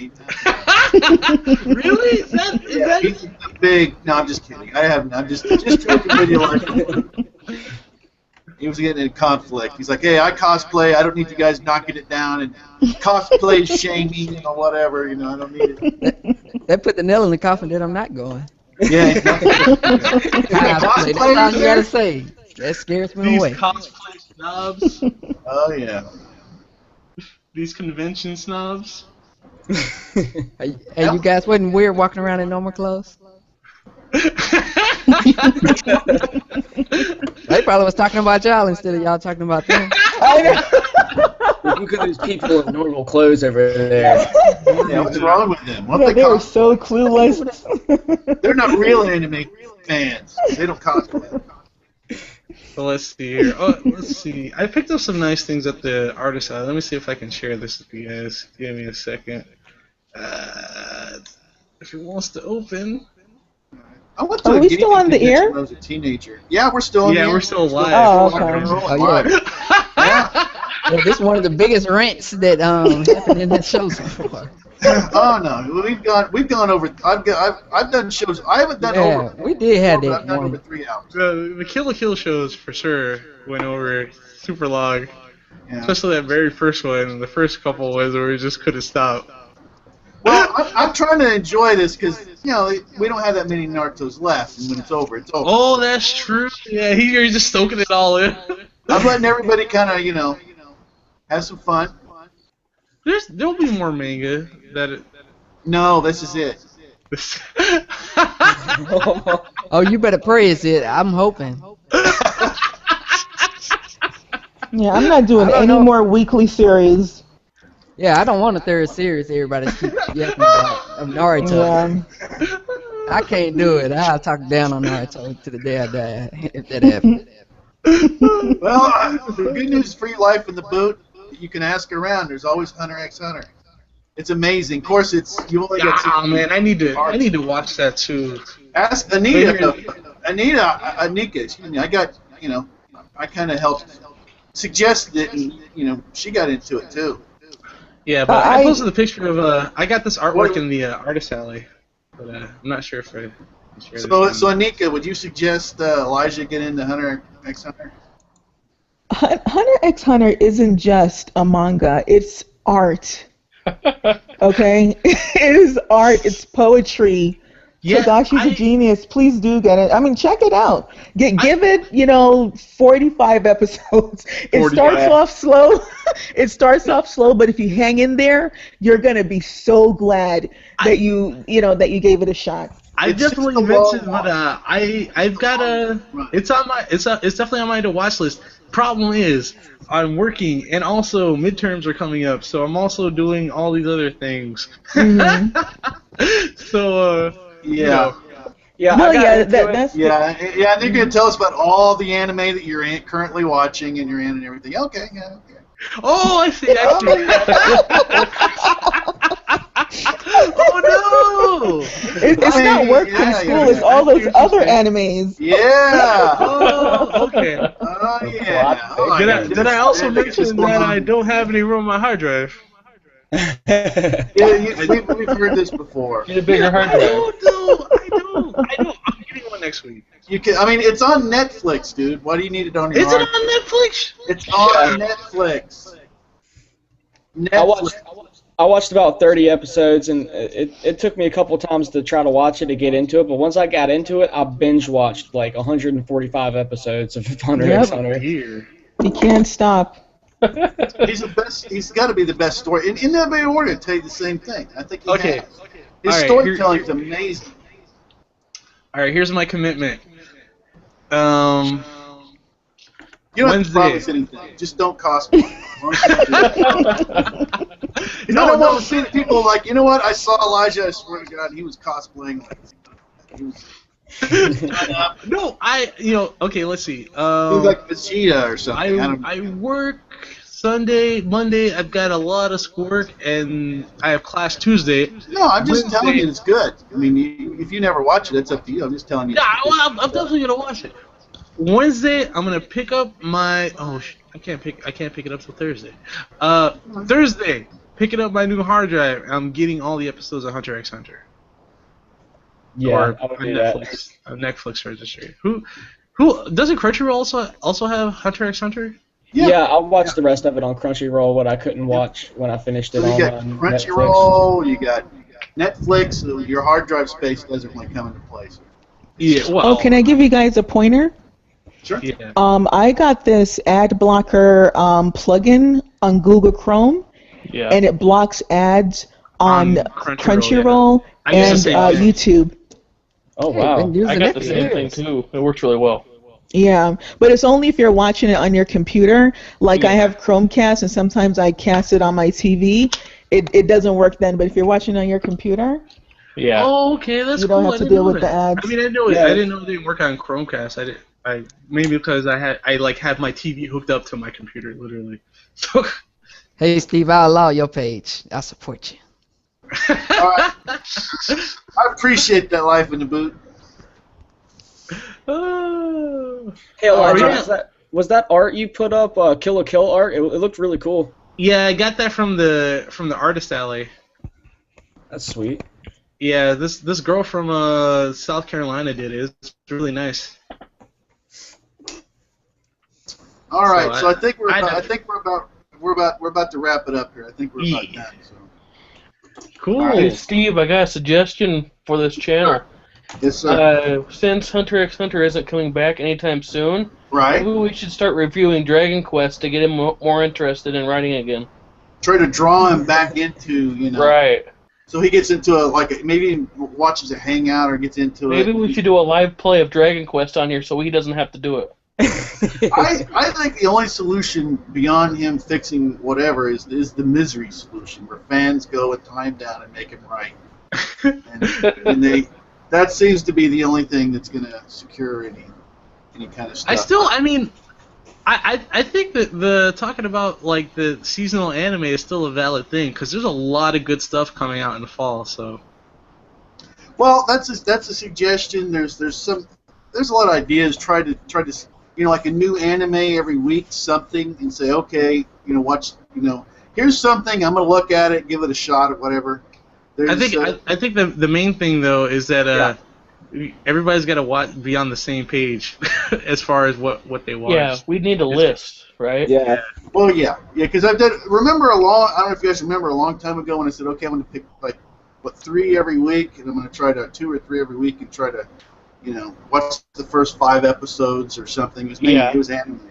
Really? Is Yeah, that? he's a big. No, I'm just kidding. I'm just joking with you. Like, he was getting in conflict. He's like, hey, I cosplay. I don't need you guys knocking it down and cosplay shaming and whatever. You know, I don't need it. That put the nail in the coffin that I'm not going. Yeah. Cosplay, that's all you gotta say. That scares me These away. cosplay snobs. Oh yeah. These convention snobs. Hey, you guys wasn't weird walking around in normal clothes? They probably was talking about y'all instead of y'all talking about them. Look at these people in normal clothes over there. Yeah, what's wrong with them? What Yeah, they were so clueless. They're not real anime fans. They don't cosplay. Well, let's see here. Oh, let's see. I picked up some nice things at the artist alley. Let me see if I can share this with you guys. Give me a second. If it wants to open. I went to Are a we gaming still on the convention air? when I was a teenager. Yeah, we're still on the Yeah, air. we're still live. Oh, Rock and okay. roll Oh, live. yeah. Well, this is one of the biggest rants that happened in that show so far. Oh no, we've gone over. I've done shows. I haven't done Yeah, over. we did have 4, but that I've done one. over 3 hours. The Kill la Kill shows for sure went over super long. Yeah. Especially that very first one. The first couple was where we just couldn't stop. Well, I'm trying to enjoy this because we don't have that many Naruto's left, and when it's over, it's over. Oh, that's true. Yeah, you're just stoking it all in. I'm letting everybody kind of have some fun. There'll be more manga that. No, this is it. Oh, you better praise it. I'm hoping. Yeah, I'm not doing any more weekly series. Yeah, I don't want a third series. Everybody keep yapping about of Naruto. Yeah. I can't do it. I'll talk down on Naruto to the day I die if that happens. Well, the good news for your Life in the Boot, you can ask around. There's always Hunter x Hunter. It's amazing. Of course, you only got 6 man, I need to watch that too. Ask Anita. Anika, excuse me. I got, I kind of helped suggest it, and she got into it too. Yeah, but I posted a picture of I got this artwork in the artist alley, but I'm not sure if I can share this. So Anika, would you suggest Elijah get into Hunter x Hunter? Hunter x Hunter isn't just a manga. It's art. Okay? It is art. It's poetry. Yeah, Togashi's a genius. Please do get it. I mean, check it out. Give it, 45 episodes. It starts off slow. It starts off slow, but if you hang in there, you're gonna be so glad that you gave it a shot. I definitely mentioned, but I've got it's definitely on my to watch list. Problem is, I'm working, and also midterms are coming up, so I'm also doing all these other things. Mm-hmm. So. Yeah. Yeah, No, I got that's Yeah, they're going to tell us about all the anime that you're currently watching and you're in and everything. Okay, yeah, okay. Oh, I see. Oh no! It's not work from school. It's all those other animes. Yeah. Oh, okay. Oh yeah. Oh, Did I also mention that I don't have any room on my hard drive? Yeah, we've heard this before. Get a bigger hard drive. I don't. I'm getting one next week. You can. I mean, it's on Netflix, dude. Why do you need it on your? Is it on Netflix? It's on Netflix. I watched about 30 episodes, and it took me a couple times to try to watch it to get into it. But once I got into it, I binge watched like 145 episodes of Hunter x Hunter. Here. You can't stop. He's the best. He's got to be the best story. In that way order, tell you the same thing. I think he has. His storytelling is amazing. All right, here's my commitment. You don't have to promise anything. Just don't cosplay. I don't want to see people like, you know what? I saw Elijah. I swear to God, he was cosplaying. No, okay, let's see. He's like Vegeta or something. I don't know. I work Sunday, Monday. I've got a lot of schoolwork, and I have class Tuesday. No, I'm just telling Wednesday- you it's good. I mean, if you never watch it, it's up to you. I'm just telling you. Yeah, well, I'm definitely gonna watch it. Wednesday, I'm gonna pick up my. I can't pick it up till Thursday. Thursday, picking up my new hard drive. I'm getting all the episodes of Hunter x Hunter. Yeah, Or I would on do that. Netflix registry. Who doesn't Crunchyroll also have Hunter x Hunter? Yeah, I'll watch the rest of it on Crunchyroll. What I couldn't watch when I finished it So you on got Netflix. Crunchyroll, you got Netflix. So your hard drive space doesn't really come into place. Yeah. Well. Oh, can I give you guys a pointer? Sure. Yeah. I got this ad blocker plugin on Google Chrome, Yeah. and it blocks ads on Crunchyroll I used and to say YouTube. Oh Hey, wow! been using I got it the for same thing years. too. It works really well. Yeah, but it's only if you're watching it on your computer. Like I Yeah. have Chromecast, and sometimes I cast it on my TV. It doesn't work then, but if you're watching on your computer, Yeah. Oh, okay, that's you cool. don't have I to didn't deal know with the that. ads. I mean, I know Yeah. I didn't know it didn't work on Chromecast. I maybe because I had my TV hooked up to my computer, literally. So. Hey, Steve, I allow your page. I support you. All right. I appreciate that life in the boot. Oh. Hey, Elijah, yeah. was that art you put up? Kill la Kill art. It looked really cool. Yeah, I got that from the artist alley. That's sweet. Yeah, this girl from South Carolina did it. It's really nice. All right, So so I think we're I about, have- I think we're about to wrap it up here. I think we're about Yeah. done. So. Cool. All Hey, right. Steve, I got a suggestion for this channel. Yes, sir. Since Hunter x Hunter isn't coming back anytime soon, Right. maybe we should start reviewing Dragon Quest to get him more interested in writing again. Try to draw him back into, Right. so he gets into maybe he watches a hangout or gets into Maybe it. we should do a live play of Dragon Quest on here so he doesn't have to do it. I think the only solution beyond him fixing whatever is the misery solution, where fans go and time down and make him right, and that seems to be the only thing that's going to secure any kind of stuff. I think that the talking about like the seasonal anime is still a valid thing because there's a lot of good stuff coming out in the fall. So. Well, that's a suggestion. There's a lot of ideas. Try to like a new anime every week, something, and say, okay, watch, here's something. I'm gonna look at it, give it a shot, or whatever. I think the main thing though is that everybody's got to be on the same page as far as what they watch. Yeah, we need a list, right? Yeah. Well, yeah, because I don't know if you guys remember a long time ago when I said, okay, I'm gonna pick 3 every week, and I'm gonna try to 2 or 3 every week and try to watch the first 5 episodes or something. It was anime,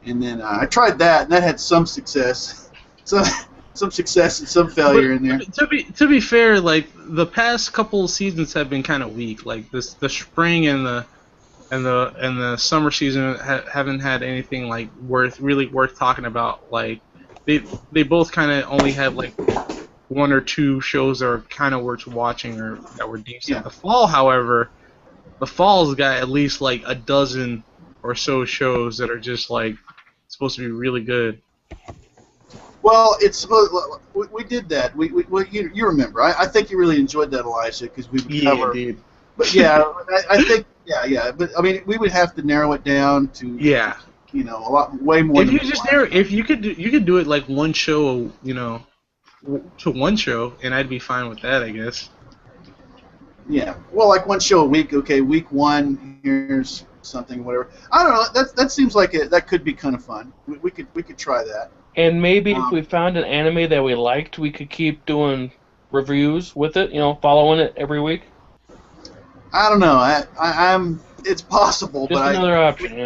and then I tried that, and that had some success, some success and some failure in there. To be fair, like the past couple of seasons have been kind of weak. Like the spring and the summer season haven't had anything like really worth talking about. Like they both kind of only have like 1 or 2 shows that are kind of worth watching or that were decent. Yeah. The fall, however, the fall's got at least like a dozen or so shows that are just like supposed to be really good. Well, it's supposed. We did that. You remember? I think you really enjoyed that, Elijah, because we would cover. Dude. But yeah, I think But I mean, we would have to narrow it down to Yeah. way more. If than you just if you could do it like one show, to one show, and I'd be fine with that, I guess. Yeah. Well, like one show a week. Okay, week 1. Here's something, whatever. I don't know. That seems like that could be kind of fun. We could try that. And maybe if we found an anime that we liked, we could keep doing reviews with it, following it every week. I don't know. I'm. It's possible, Just but another option,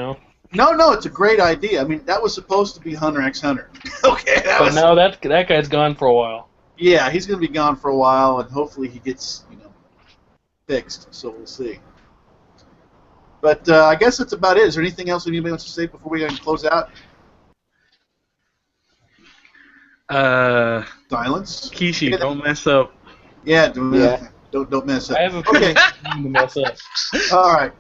No, it's a great idea. I mean, that was supposed to be Hunter x Hunter. Okay. But now that guy's gone for a while. Yeah, he's going to be gone for a while, and hopefully he gets fixed. So we'll see. But I guess that's about it. Is there anything else anybody wants to say before we close out? Silence. Kishi, don't mess up. Yeah, don't mess up. I have a Okay. to mess up. All right.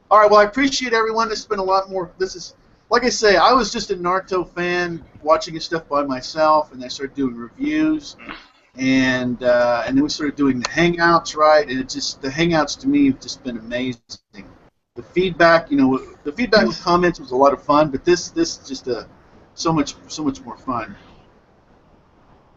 All right. Well, I appreciate everyone. This has been a lot more. This is, like I say, I was just a Naruto fan watching his stuff by myself, and I started doing reviews, and then we started doing the Hangouts, right? And it just the Hangouts to me have just been amazing. The feedback, the feedback with comments was a lot of fun, but this is just so much more fun.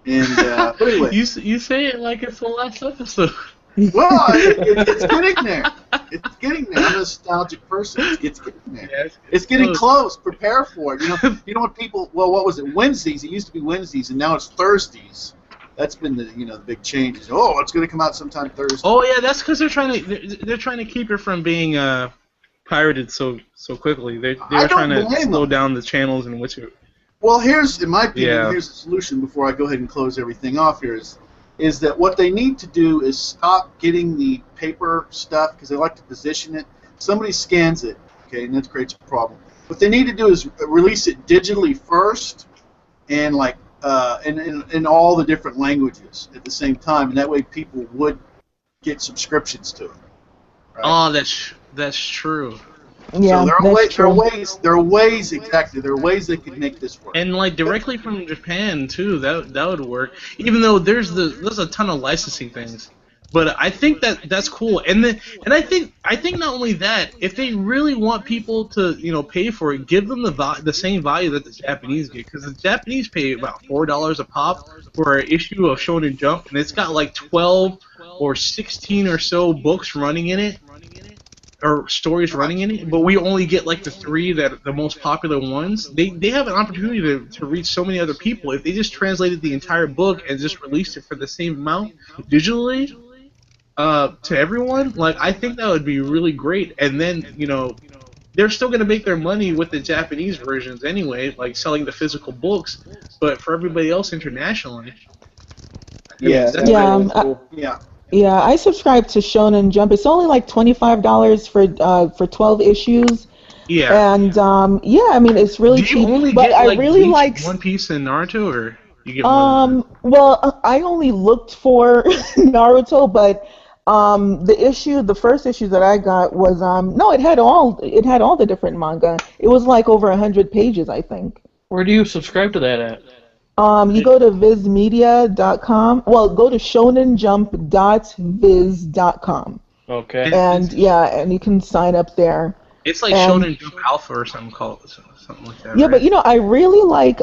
And but anyway, you say it like it's the last episode. well, it's getting there. It's getting there. I'm a nostalgic person. It's getting there. Yeah, it's getting close. Prepare for it. You know what people? Well, what was it? Wednesdays. It used to be Wednesdays, and now it's Thursdays. That's been the big changes. Oh, it's going to come out sometime Thursday. Oh yeah, that's because they're trying to keep it from being pirated so quickly. They're trying to slow down the channels in which it. Well, in my opinion, here's the solution before I go ahead and close everything off here is that what they need to do is stop getting the paper stuff because they like to position it. Somebody scans it, okay, and that creates a problem. What they need to do is release it digitally first and in all the different languages at the same time, and that way people would get subscriptions to it. Right? Oh, that's true. Yeah, so there are ways they could make this work. And directly from Japan too, that would work. Even though there's a ton of licensing things, but I think that's cool. And I think not only that, if they really want people to pay for it, give them the same value that the Japanese get, because the Japanese pay about $4 a pop for an issue of Shonen Jump, and it's got 12 or 16 or so books running in it. Or stories running in it, but we only get the 3 the most popular ones. They have an opportunity to reach so many other people if they just translated the entire book and just released it for the same amount digitally to everyone. I think that would be really great. And then they're still going to make their money with the Japanese versions anyway, selling the physical books. But for everybody else internationally, Yeah. Yeah, I subscribe to Shonen Jump. It's only $25 for 12 issues. Yeah. And I mean it's really cheap. Do you only but get I really like One Piece and Naruto, or you get more than that? Well, I only looked for Naruto, but the first issue that I got was no, it had all the different manga. It was over 100 pages, I think. Where do you subscribe to that at? You go to vizmedia.com. Well, go to shonenjump.viz.com. Okay. And and you can sign up there. It's Shonen Jump Alpha or something like that. Yeah, right? but I really like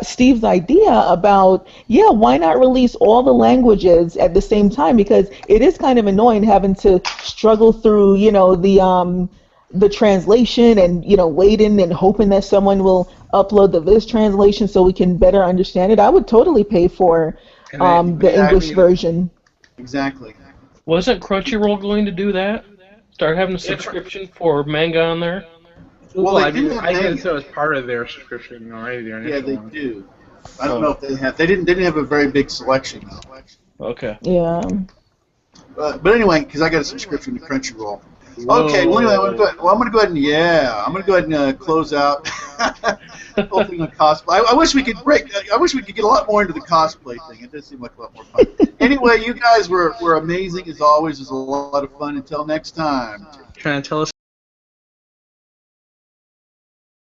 Steve's idea about why not release all the languages at the same time, because it is kind of annoying having to struggle through the translation and waiting and hoping that someone will upload the Viz translation so we can better understand it. I would totally pay for the English version. Exactly. Wasn't Crunchyroll going to do that? Start having a subscription for manga on there? Well, I guess it was part of their subscription already. Yeah, they do. I don't know if they have. They didn't have a very big selection though. Okay. Yeah. But anyway, because I got a subscription to Crunchyroll. Okay, well anyway, I'm gonna go ahead and close out the whole thing on cosplay. I wish we could get a lot more into the cosplay thing. It does seem like a lot more fun. Anyway, you guys were amazing as always. It was a lot of fun. Until next time. Trying to tell us